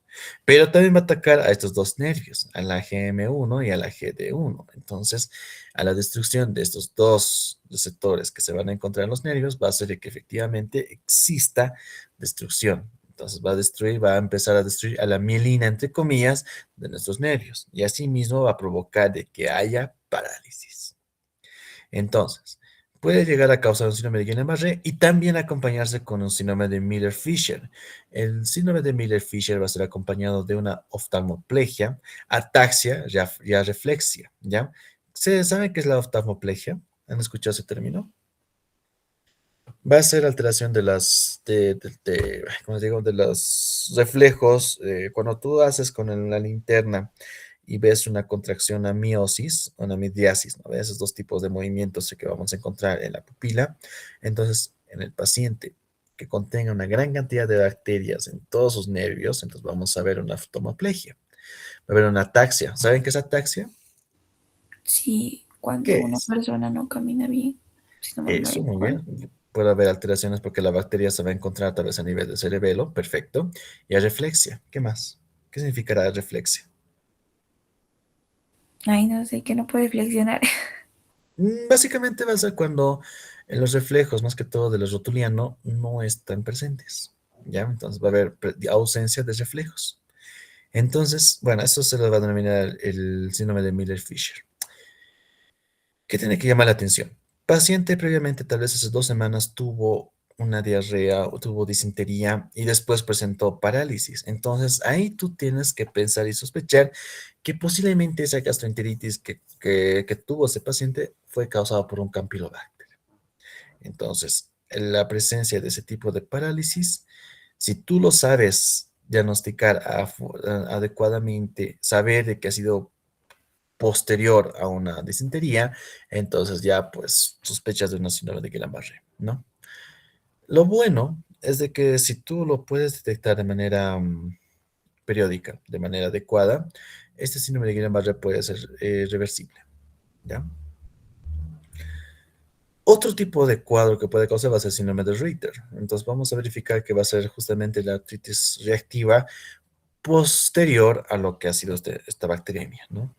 Pero también va a atacar a estos dos nervios, a la GM1 y a la GD1. Entonces, a la destrucción de estos dos receptores que se van a encontrar en los nervios, va a hacer que efectivamente exista destrucción. Entonces va a empezar a destruir a la mielina, entre comillas, de nuestros nervios. Y asimismo va a provocar de que haya parálisis. Entonces, puede llegar a causar un síndrome de Guillain-Barré y también acompañarse con un síndrome de Miller-Fisher. El síndrome de Miller-Fisher va a ser acompañado de una oftalmoplegia, ataxia y areflexia, ¿ya? ¿Saben qué es la oftalmoplegia? ¿Han escuchado ese término? Va a ser alteración de ¿cómo digo? De los reflejos. Cuando tú haces con la linterna y ves una contracción, una miosis o una midiasis, ¿no? Esos dos tipos de movimientos que vamos a encontrar en la pupila. Entonces, en el paciente que contenga una gran cantidad de bacterias en todos sus nervios, entonces vamos a ver una oftalmoplegia. Va a haber una ataxia. ¿Saben qué es ataxia? Sí, cuando ¿Qué una es? persona no camina bien, si no mal no Eso, muy recuerdo. bien. Puede haber alteraciones porque la bacteria se va a encontrar tal vez a nivel del cerebelo, perfecto. Y areflexia, ¿qué más? ¿Qué significará areflexia? Ay, no sé, que no puede flexionar. Básicamente va a ser cuando los reflejos, más que todo del rotuliano, no están presentes, ¿ya? Entonces va a haber ausencia de reflejos. Entonces, bueno, eso se lo va a denominar el síndrome de Miller-Fisher. ¿Qué tiene que llamar la atención? Paciente previamente, tal vez hace 2 semanas, tuvo una diarrea o tuvo disentería y después presentó parálisis. Entonces, ahí tú tienes que pensar y sospechar que posiblemente esa gastroenteritis que tuvo ese paciente fue causada por un Campylobacter. Entonces, en la presencia de ese tipo de parálisis, si tú lo sabes diagnosticar adecuadamente, saber de que ha sido posterior a una disentería, entonces ya pues sospechas de una síndrome de Guillain-Barré, ¿no? Lo bueno es de que si tú lo puedes detectar de manera periódica, de manera adecuada, este síndrome de Guillain-Barré puede ser reversible, ¿ya? Otro tipo de cuadro que puede causar va a ser síndrome de Ritter. Entonces vamos a verificar que va a ser justamente la artritis reactiva posterior a lo que ha sido esta bacteriemia, ¿no?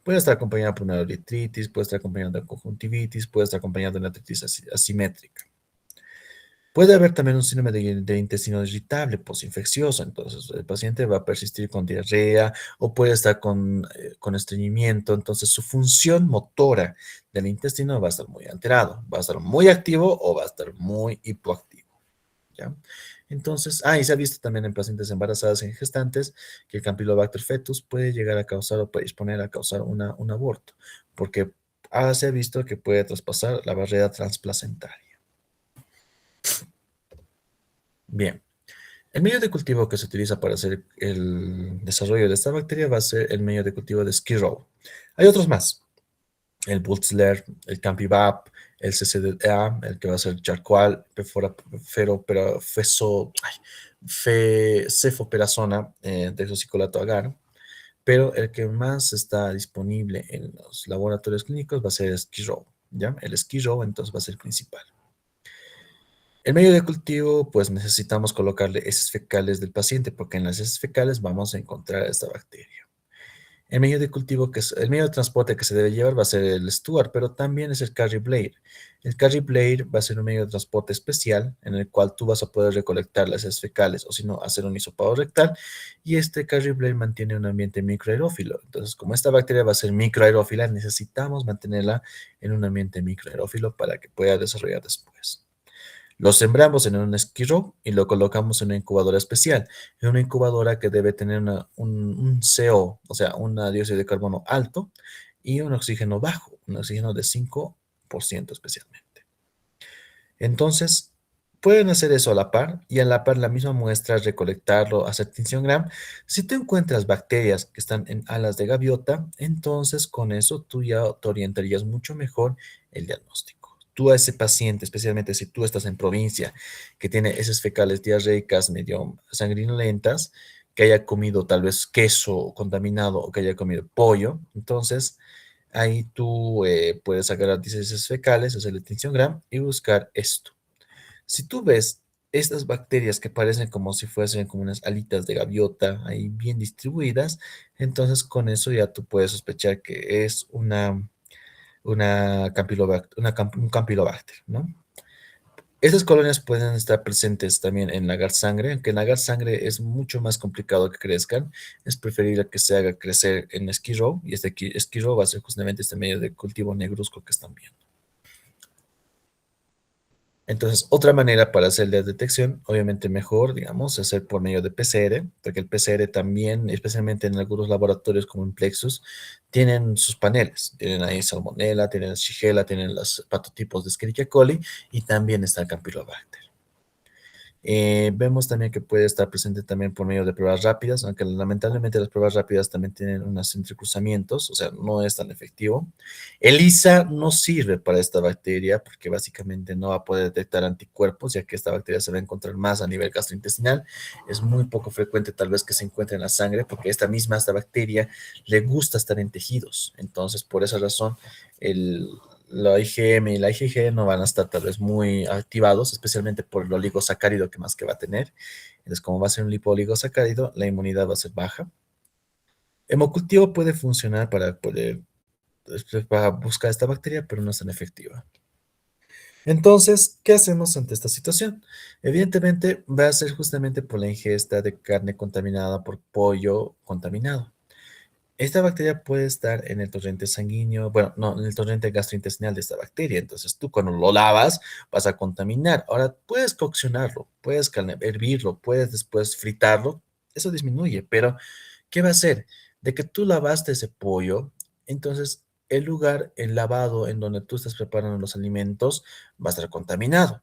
Puede estar acompañada por una uretritis, puede estar acompañada de conjuntivitis, puede estar acompañada de una artritis asimétrica. Puede haber también un síndrome de intestino irritable postinfeccioso, entonces el paciente va a persistir con diarrea o puede estar con estreñimiento, entonces su función motora del intestino va a estar muy alterado, va a estar muy activo o va a estar muy hipoactivo, ¿ya? Entonces, y se ha visto también en pacientes embarazadas y en gestantes que el Campylobacter fetus puede llegar a causar o predisponer a causar un aborto, porque se ha visto que puede traspasar la barrera transplacentaria. Bien, el medio de cultivo que se utiliza para hacer el desarrollo de esta bacteria va a ser el medio de cultivo de Skid Row. Hay otros más, el Butzler, el Campivap, el CCDA, el que va a ser charcoal, cefoperazona, desoxicolato agar, pero el que más está disponible en los laboratorios clínicos va a ser el Skid Row, ¿ya? El Skid Row entonces va a ser el principal. El medio de cultivo, pues necesitamos colocarle heces fecales del paciente, porque en las heces fecales vamos a encontrar esta bacteria. El medio de cultivo, el medio de transporte que se debe llevar va a ser el Stuart, pero también es el Carrie Blair. El Carrie Blair va a ser un medio de transporte especial en el cual tú vas a poder recolectar las heces fecales o si no, hacer un hisopado rectal. Y este Carrie Blair mantiene un ambiente microaerófilo. Entonces, como esta bacteria va a ser microaerófila, necesitamos mantenerla en un ambiente microaerófilo para que pueda desarrollar después. Lo sembramos en un esquirro y lo colocamos en una incubadora especial. En una incubadora que debe tener un CO, o sea, una dióxido de carbono alto y un oxígeno bajo, un oxígeno de 5% especialmente. Entonces, pueden hacer eso a la par y a la par la misma muestra recolectarlo, hacer tinción Gram. Si tú encuentras bacterias que están en alas de gaviota, entonces con eso tú ya te orientarías mucho mejor el diagnóstico. Tú a ese paciente, especialmente si tú estás en provincia, que tiene heces fecales diarreicas medio sanguinolentas, que haya comido tal vez queso contaminado o que haya comido pollo, entonces ahí tú puedes agarrar 10 heces fecales, hacerle tinción Gram y buscar esto. Si tú ves estas bacterias que parecen como si fuesen como unas alitas de gaviota ahí bien distribuidas, entonces con eso ya tú puedes sospechar que es un Campylobacter, ¿no? Estas colonias pueden estar presentes también en lagar sangre, aunque en lagar sangre es mucho más complicado que crezcan. Es preferible que se haga crecer en Skid Row, y este Skid Row va a ser justamente este medio de cultivo negruzco que están viendo. Entonces, otra manera para hacer la detección, obviamente mejor, digamos, es hacer por medio de PCR, porque el PCR también, especialmente en algunos laboratorios como en Plexus, tienen sus paneles. Tienen ahí Salmonella, tienen Shigella, tienen los patotipos de Escherichia coli y también está el Campylobacter. Vemos también que puede estar presente también por medio de pruebas rápidas, aunque lamentablemente las pruebas rápidas también tienen unos entrecruzamientos, o sea, no es tan efectivo. ELISA no sirve para esta bacteria porque básicamente no va a poder detectar anticuerpos, ya que esta bacteria se va a encontrar más a nivel gastrointestinal. Es muy poco frecuente tal vez que se encuentre en la sangre porque esta bacteria le gusta estar en tejidos. Entonces, por esa razón, la IgM y la IgG no van a estar tal vez muy activados, especialmente por el oligosacárido que más que va a tener. Entonces, como va a ser un lipooligosacárido, la inmunidad va a ser baja. Hemocultivo puede funcionar para buscar esta bacteria, pero no es tan efectiva. Entonces, ¿qué hacemos ante esta situación? Evidentemente, va a ser justamente por la ingesta de carne contaminada por pollo contaminado. Esta bacteria puede estar en el torrente sanguíneo, bueno, no, en el torrente gastrointestinal de esta bacteria. Entonces, tú cuando lo lavas vas a contaminar. Ahora, puedes coccionarlo, puedes hervirlo, puedes después fritarlo. Eso disminuye, pero ¿qué va a hacer? De que tú lavaste ese pollo, entonces el lavado en donde tú estás preparando los alimentos va a estar contaminado.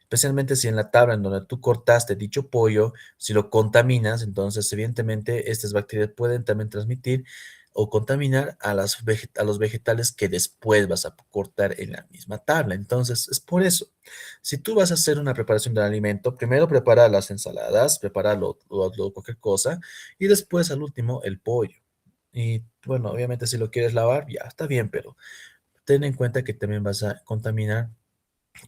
Especialmente si en la tabla en donde tú cortaste dicho pollo, si lo contaminas, entonces evidentemente estas bacterias pueden también transmitir o contaminar a los vegetales que después vas a cortar en la misma tabla. Entonces, es por eso. Si tú vas a hacer una preparación del alimento, primero prepara las ensaladas, prepara cualquier cosa, y después al último el pollo. Y bueno, obviamente si lo quieres lavar, ya está bien, pero ten en cuenta que también vas a contaminar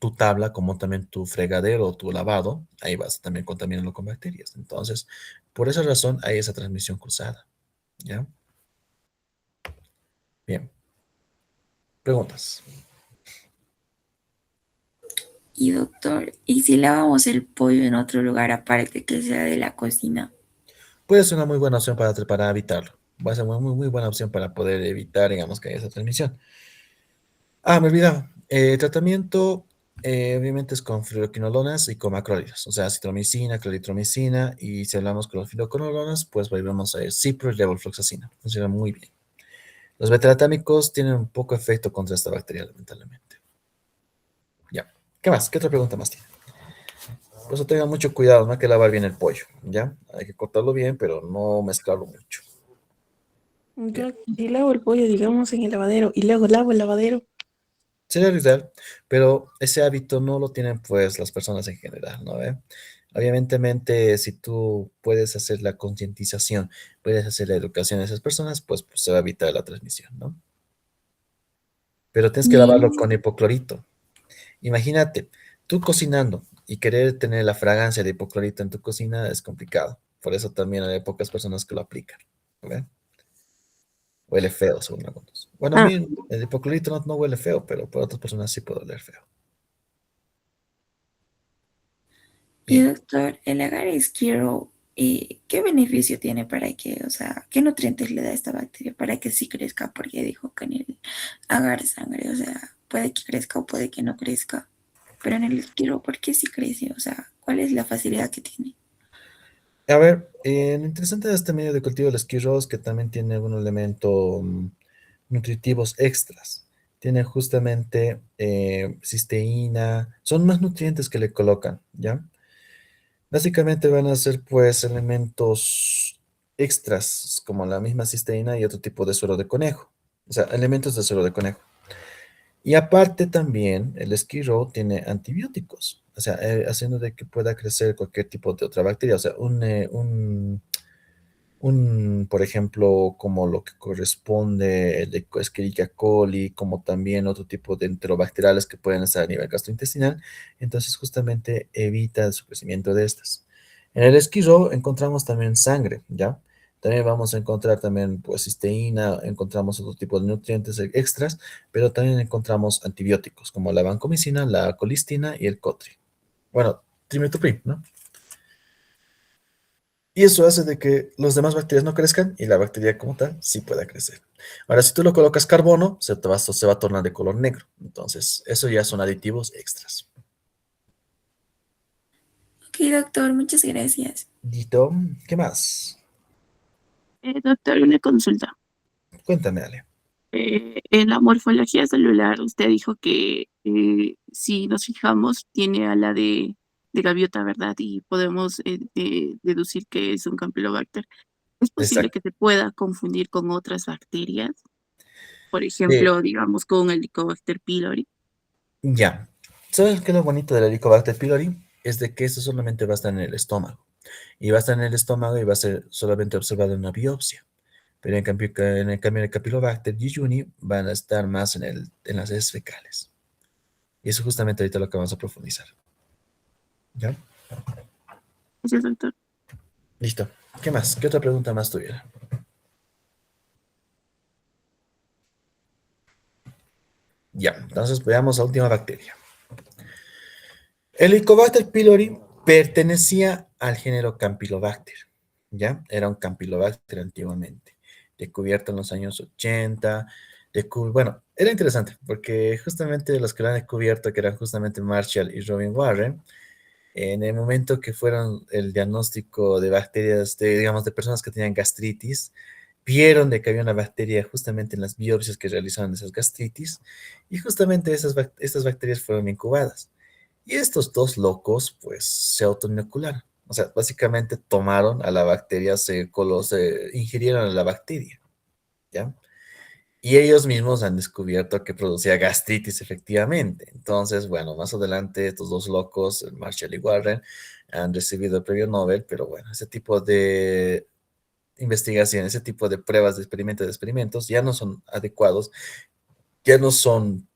tu tabla, como también tu fregadero o tu lavado, ahí vas a también contaminarlo con bacterias. Entonces, por esa razón hay esa transmisión cruzada, ¿ya? Bien. Preguntas. Y doctor, ¿y si lavamos el pollo en otro lugar aparte que sea de la cocina? Puede ser una muy buena opción para evitarlo. Va a ser muy buena opción para poder evitar, digamos, que haya esa transmisión. Ah, me olvidaba. Tratamiento, obviamente, es con fluoroquinolonas y con macrólidos. O sea, citromicina, cloritromicina. Y si hablamos con los fluoroquinolonas, pues volvemos a cipro y levofloxacina. Funciona muy bien. Los beta-lactámicos tienen un poco efecto contra esta bacteria, lamentablemente. Ya. ¿Qué más? ¿Qué otra pregunta más tiene? Por eso tengan mucho cuidado, no hay que lavar bien el pollo, ¿ya? Hay que cortarlo bien, pero no mezclarlo mucho. Bien. Yo sí lavo el pollo, digamos, en el lavadero y luego lavo el lavadero. Sería lo ideal, pero ese hábito no lo tienen pues las personas en general, ¿no ve? Obviamente, si tú puedes hacer la concientización, puedes hacer la educación a esas personas, pues se va a evitar la transmisión, ¿no? Pero tienes que lavarlo Bien. con hipoclorito. Imagínate, tú cocinando y querer tener la fragancia de hipoclorito en tu cocina es complicado. Por eso también hay pocas personas que lo aplican, ¿ve? Huele feo, según algunos. Bueno, a Ah, mí el hipoclorito no huele feo, pero para otras personas sí puede oler feo. Y Bien. doctor, el agar esquiro, ¿qué beneficio tiene para que, o sea, qué nutrientes le da esta bacteria para que sí crezca? Porque dijo que en el agar sangre, o sea, puede que crezca o puede que no crezca. Pero en el esquiro, ¿por qué sí crece? O sea, ¿cuál es la facilidad que tiene? A ver, lo interesante de este medio de cultivo del esquí es que también tiene algún elemento nutritivos extras. Tiene justamente cisteína, son más nutrientes que le colocan, ¿ya? Básicamente van a ser pues elementos extras como la misma cisteína y otro tipo de suero de conejo, o sea, elementos de suero de conejo. Y aparte también el Ski Row tiene antibióticos, o sea, haciendo de que pueda crecer cualquier tipo de otra bacteria, o sea, por ejemplo, como lo que corresponde el Escherichia coli, como también otro tipo de enterobacteriales que pueden estar a nivel gastrointestinal, entonces justamente evita su crecimiento de estas. En el esquirro encontramos también sangre, ¿ya? También vamos a encontrar también, pues, cisteína, encontramos otro tipo de nutrientes extras, pero también encontramos antibióticos, como la vancomicina, la colistina y el cotri. Bueno, trimethoprim, ¿no? Y eso hace de que las demás bacterias no crezcan y la bacteria como tal sí pueda crecer. Ahora, si tú lo colocas carbono, se va a tornar de color negro. Entonces, eso ya son aditivos extras. Ok, doctor, muchas gracias. Listo. ¿Qué más? Doctor, una consulta. Cuéntame, Ale. En la morfología celular, usted dijo que si nos fijamos, tiene ala de gaviota, ¿verdad? Y podemos deducir que es un Campylobacter. ¿Es posible Exacto. que se pueda confundir con otras bacterias? Por Eh, ejemplo, digamos, con el Helicobacter pylori. ya. ¿Sabes qué es lo bonito del Helicobacter pylori? Es de que esto solamente va a estar en el estómago. Y va a estar en el estómago y va a ser solamente observado en una biopsia. Pero en el cambio el Campylobacter jejuni van a estar más en las heces fecales. Y eso justamente ahorita lo que vamos a profundizar. ¿Ya? Gracias, doctor. Listo. ¿Qué más? ¿Qué otra pregunta más tuviera? Ya, entonces veamos la última bacteria. El Helicobacter pylori pertenecía al género Campylobacter, ¿ya? Era un Campylobacter antiguamente, descubierto en los años 80. Bueno, era interesante porque justamente los que lo han descubierto, que eran justamente Marshall y Robin Warren, en el momento que fueron el diagnóstico de bacterias, digamos, de personas que tenían gastritis, vieron de que había una bacteria justamente en las biopsias que realizaron de esas gastritis, y justamente estas bacterias fueron incubadas. Y estos dos locos, pues, se autoinocularon. O sea, básicamente tomaron a la bacteria, se ingirieron a la bacteria, ¿ya? Y ellos mismos han descubierto que producía gastritis efectivamente. Entonces, bueno, más adelante estos dos locos, Marshall y Warren, han recibido el premio Nobel, pero bueno, ese tipo de investigación, ese tipo de pruebas de experimentos ya no son adecuados, ya no son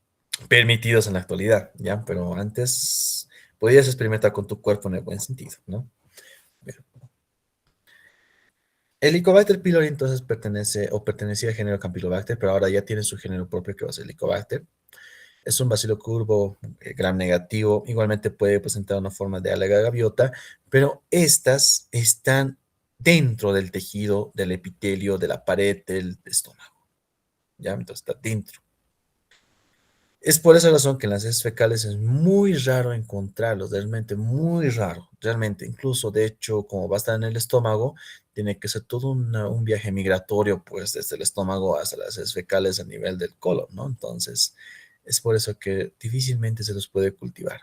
permitidos en la actualidad, ¿ya? Pero antes podías experimentar con tu cuerpo en el buen sentido, ¿no? Pero, El Helicobacter pylori entonces pertenecía al género Campylobacter, pero ahora ya tiene su género propio que va a ser Helicobacter. Es un bacilo curvo, gram negativo. Igualmente puede presentar una forma de alga gaviota, pero estas están dentro del tejido, del epitelio, de la pared del estómago. ¿Ya? Entonces está dentro. Es por esa razón que en las heces fecales es muy raro encontrarlos, realmente muy raro, realmente. Incluso, de hecho, como va a estar en el estómago, tiene que ser todo un viaje migratorio, pues, desde el estómago hasta las heces fecales a nivel del colon, ¿no? Entonces, es por eso que difícilmente se los puede cultivar.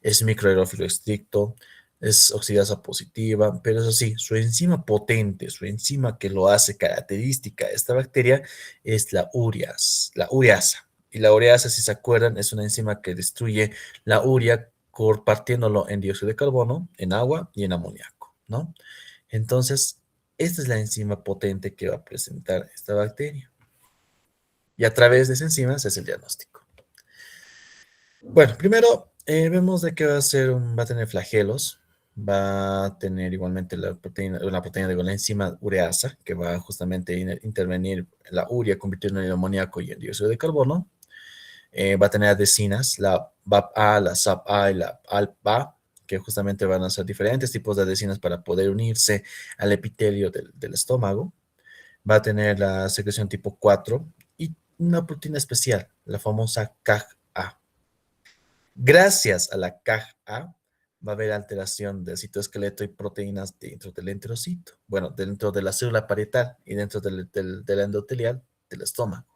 Es microaerófilo estricto, es oxidasa positiva, pero eso sí, su enzima potente, su enzima que lo hace característica de esta bacteria es la ureasa. Y la ureasa, si se acuerdan, es una enzima que destruye la urea partiéndolo en dióxido de carbono, en agua y en amoníaco, ¿no? Entonces, esta es la enzima potente que va a presentar esta bacteria. Y a través de esa enzima se hace el diagnóstico. Bueno, primero vemos de que va a tener flagelos, va a tener igualmente una proteína de la enzima ureasa, que va justamente a intervenir en la urea, convirtiéndola en amoníaco y en dióxido de carbono. Va a tener adhesinas, la BAP-A, la SAP-A y la ALP-A, que justamente van a ser diferentes tipos de adhesinas para poder unirse al epitelio del estómago. Va a tener la secreción tipo 4 y una proteína especial, la famosa CAG-A. Gracias a la CAG-A va a haber alteración del citoesqueleto y proteínas dentro del enterocito, bueno, dentro de la célula parietal y dentro del endotelial del estómago.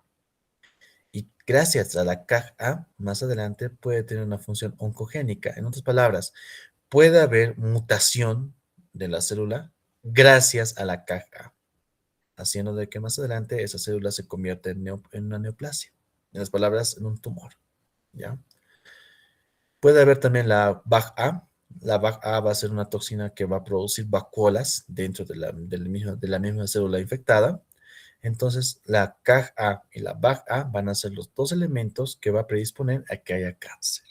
Y gracias a la CAG-A, más adelante puede tener una función oncogénica. En otras palabras, puede haber mutación de la célula gracias a la CAG-A, haciendo de que más adelante esa célula se convierta en una neoplasia. En otras palabras, en un tumor, ¿ya? Puede haber también la BAG-A. La BAG-A va a ser una toxina que va a producir vacuolas dentro de la misma célula infectada. Entonces, la CAG-A y la BAG-A van a ser los dos elementos que va a predisponer a que haya cáncer.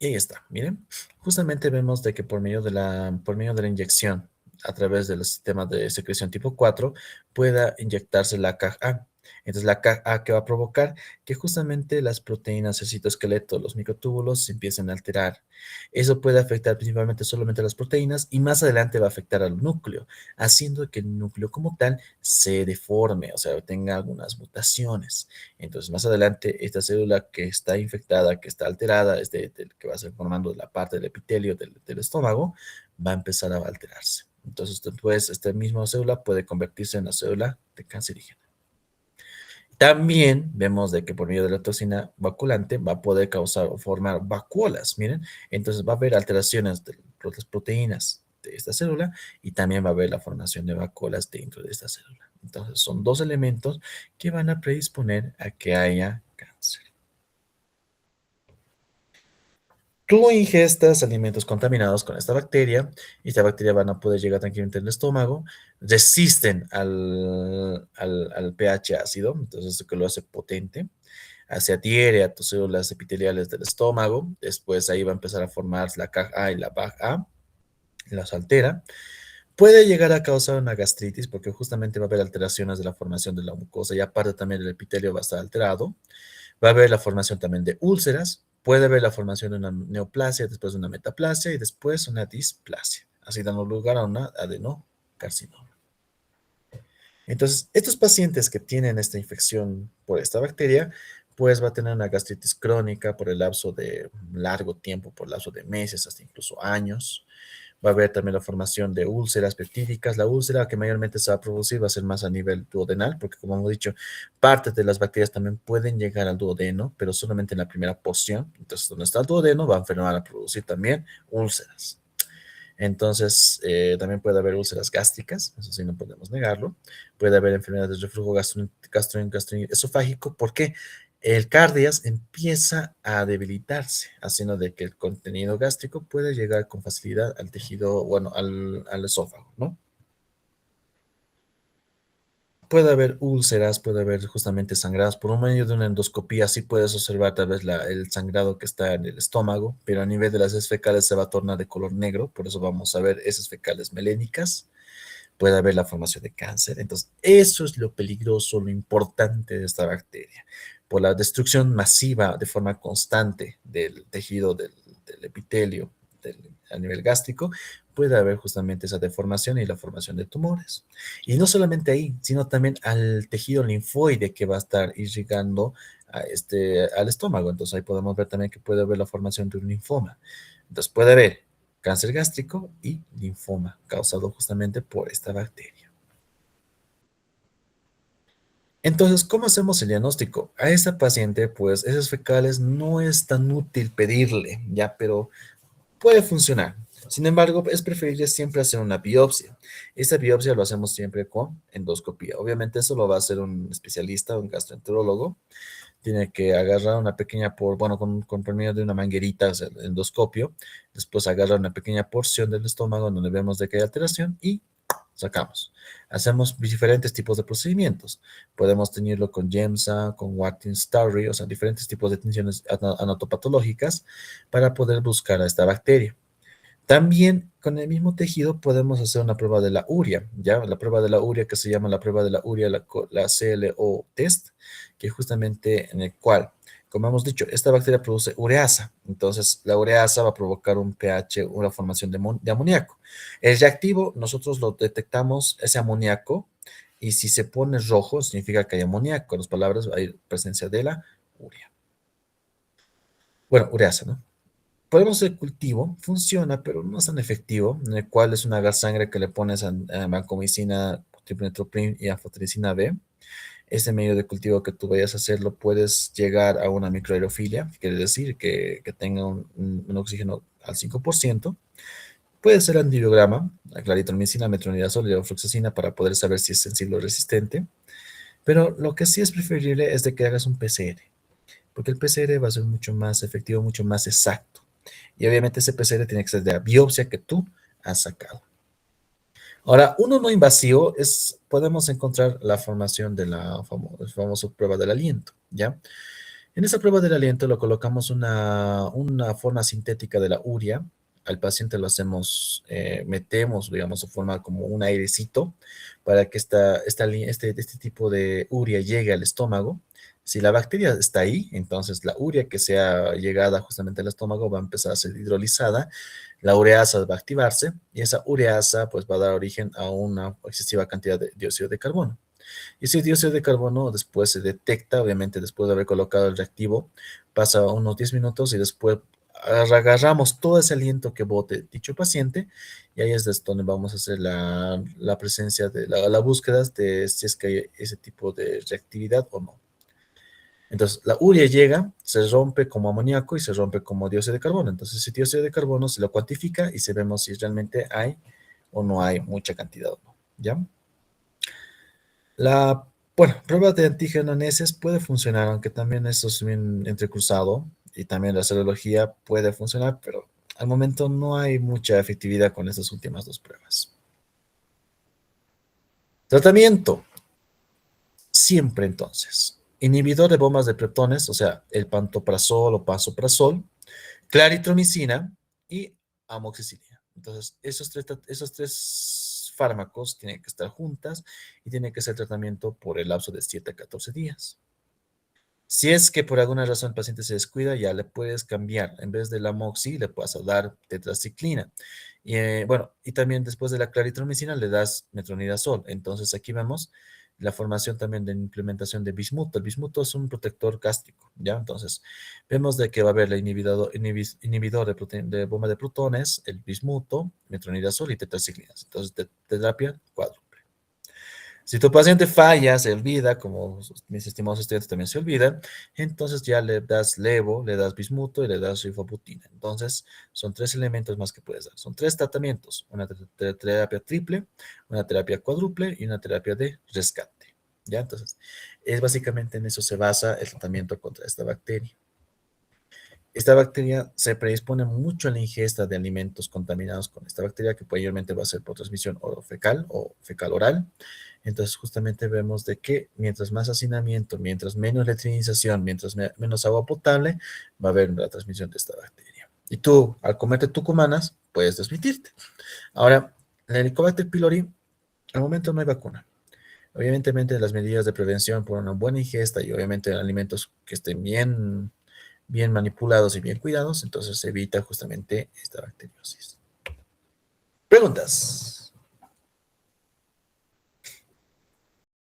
Y ahí está, miren. Justamente vemos de que por medio de la inyección, a través de los sistemas de secreción tipo 4, pueda inyectarse la CAG-A. Entonces, la CAG-A que va a provocar que justamente las proteínas del citoesqueleto, los microtúbulos, se empiecen a alterar. Eso puede afectar principalmente solamente a las proteínas y más adelante va a afectar al núcleo, haciendo que el núcleo como tal se deforme, o sea, tenga algunas mutaciones. Entonces, más adelante, esta célula que está infectada, que está alterada, que va a ser formando la parte del epitelio del estómago, va a empezar a alterarse. Entonces, después, esta misma célula puede convertirse en una célula de cancerígena. También vemos de que por medio de la toxina vaculante va a poder causar o formar vacuolas, miren. Entonces va a haber alteraciones de las proteínas de esta célula y también va a haber la formación de vacuolas dentro de esta célula. Entonces son dos elementos que van a predisponer a que haya cáncer. Tú ingestas alimentos contaminados con esta bacteria y esta bacteria van a poder llegar tranquilamente al estómago, resisten al pH ácido, entonces eso que lo hace potente, se adhiere a tus células epiteliales del estómago, después ahí va a empezar a formar la CAG-A y la BAG-A, las altera. Puede llegar a causar una gastritis porque justamente va a haber alteraciones de la formación de la mucosa y aparte también el epitelio va a estar alterado. Va a haber la formación también de úlceras, puede haber la formación de una neoplasia, después de una metaplasia y después una displasia, así dando lugar a una adenocarcinoma. Entonces, estos pacientes que tienen esta infección por esta bacteria, pues va a tener una gastritis crónica por el lapso de largo tiempo, por el lapso de meses hasta incluso años. Va a haber también la formación de úlceras peptídicas. La úlcera que mayormente se va a producir va a ser más a nivel duodenal, porque como hemos dicho, partes de las bacterias también pueden llegar al duodeno, pero solamente en la primera porción. Entonces, donde está el duodeno, va a enfermar a producir también úlceras. Entonces, también puede haber úlceras gástricas, eso sí no podemos negarlo. Puede haber enfermedades de reflujo gastroesofágico, porque el cardias empieza a debilitarse, haciendo de que el contenido gástrico puede llegar con facilidad al tejido, bueno, al esófago, ¿no? puede haber úlceras, puede haber justamente sangrados. Por un medio de una endoscopía sí puedes observar tal vez el sangrado que está en el estómago, pero a nivel de las heces fecales se va a tornar de color negro, por eso vamos a ver heces fecales melénicas. Puede haber la formación de cáncer. Entonces, eso es lo peligroso, lo importante de esta bacteria. Por la destrucción masiva de forma constante del tejido del epitelio a nivel gástrico, puede haber justamente esa deformación y la formación de tumores. Y no solamente ahí, sino también al tejido linfoide que va a estar irrigando al estómago. Entonces, ahí podemos ver también que puede haber la formación de un linfoma. Entonces, puede haber cáncer gástrico y linfoma causado justamente por esta bacteria. Entonces, ¿cómo hacemos el diagnóstico? A esta paciente, pues, heces fecales no es tan útil pedirle, ya, pero puede funcionar. Sin embargo, es preferible siempre hacer una biopsia. Esta biopsia lo hacemos siempre con endoscopía. Obviamente, eso lo va a hacer un especialista, un gastroenterólogo. Tiene que agarrar una pequeña con por medio de una manguerita, o sea, el endoscopio. Después agarrar una pequeña porción del estómago donde vemos de que hay alteración y sacamos. Hacemos diferentes tipos de procedimientos. Podemos tenerlo con GEMSA, con Watkins-Starry, o sea, diferentes tipos de tensiones anatopatológicas para poder buscar a esta bacteria. También con el mismo tejido podemos hacer una prueba de la urea, ¿ya? La prueba de la urea que se llama la prueba de la urea, la CLO test, que justamente en el cual, como hemos dicho, esta bacteria produce ureasa. Entonces, la ureasa va a provocar un pH, una formación de amoníaco. El reactivo, nosotros lo detectamos, ese amoníaco, y si se pone rojo, significa que hay amoníaco. En otras palabras, hay presencia de la urea. Bueno, ureasa, ¿no? Podemos hacer cultivo, funciona, pero no es tan efectivo, en el cual es una agar-sangre que le pones a vancomicina, tripnetroprim y anfotericina B. Este medio de cultivo que tú vayas a hacerlo, puedes llegar a una microaerofilia, quiere decir que tenga un oxígeno al 5%. Puede ser antibiograma, la claritromicina, metronidazol y ofloxacina para poder saber si es sensible o resistente. Pero lo que sí es preferible es de que hagas un PCR, porque el PCR va a ser mucho más efectivo, mucho más exacto. Y obviamente ese PCR tiene que ser de la biopsia que tú has sacado. Ahora, uno no invasivo podemos encontrar la formación de la famosa prueba del aliento, ¿ya? En esa prueba del aliento lo colocamos una forma sintética de la urea. Al paciente lo hacemos, metemos, digamos, su forma como un airecito para que este tipo de urea llegue al estómago. Si la bacteria está ahí, entonces la urea que sea llegada justamente al estómago va a empezar a ser hidrolizada, la ureasa va a activarse y esa ureasa pues va a dar origen a una excesiva cantidad de dióxido de carbono. Y ese dióxido de carbono después se detecta, obviamente después de haber colocado el reactivo, pasa unos 10 minutos y después agarramos todo ese aliento que bote dicho paciente y ahí es donde vamos a hacer la presencia de la búsqueda de si es que hay ese tipo de reactividad o no. Entonces, la urea llega, se rompe como amoníaco y se rompe como dióxido de carbono. Entonces, ese dióxido de carbono se lo cuantifica y se vemos si realmente hay o no hay mucha cantidad o no, ¿ya? Prueba de antígeno en heces puede funcionar, aunque también eso es bien entrecruzado y también la serología puede funcionar, pero al momento no hay mucha efectividad con estas últimas dos pruebas. Tratamiento. Siempre entonces. Inhibidor de bombas de pretones, o sea, el pantoprazol o pansoprazol, claritromicina y amoxicilina. Entonces, esos tres fármacos tienen que estar juntas y tiene que ser tratamiento por el lapso de 7 a 14 días. Si es que por alguna razón el paciente se descuida, ya le puedes cambiar. En vez de la amoxi, le puedes dar tetraciclina. Y también después de la claritromicina le das metronidazol. Entonces, aquí vemos la formación también de implementación de bismuto. El bismuto es un protector gástrico, ¿ya? Entonces, vemos de que va a haber el inhibidor de bomba de protones, el bismuto, metronidazol y tetraciclinas. Entonces, terapia cuádruple. Si tu paciente falla, se olvida, como mis estimados estudiantes también se olvidan, entonces ya le das levo, le das bismuto y le das rifabutina. Entonces, son 3 elementos más que puedes dar. Son 3 tratamientos, una terapia triple, una terapia cuádruple y una terapia de rescate. ¿Ya? Entonces, básicamente en eso se basa el tratamiento contra esta bacteria. esta bacteria se predispone mucho a la ingesta de alimentos contaminados con esta bacteria, que posiblemente va a ser por transmisión orofecal o fecal-oral. Entonces, justamente vemos de que mientras más hacinamiento, mientras menos letrinización, mientras menos agua potable, va a haber la transmisión de esta bacteria. Y tú, al comerte tucumanas, puedes transmitirte. Ahora, la Helicobacter pylori, al momento no hay vacuna. Obviamente, las medidas de prevención por una buena ingesta y obviamente alimentos que estén bien manipulados y bien cuidados, entonces se evita justamente esta bacteriosis. Preguntas.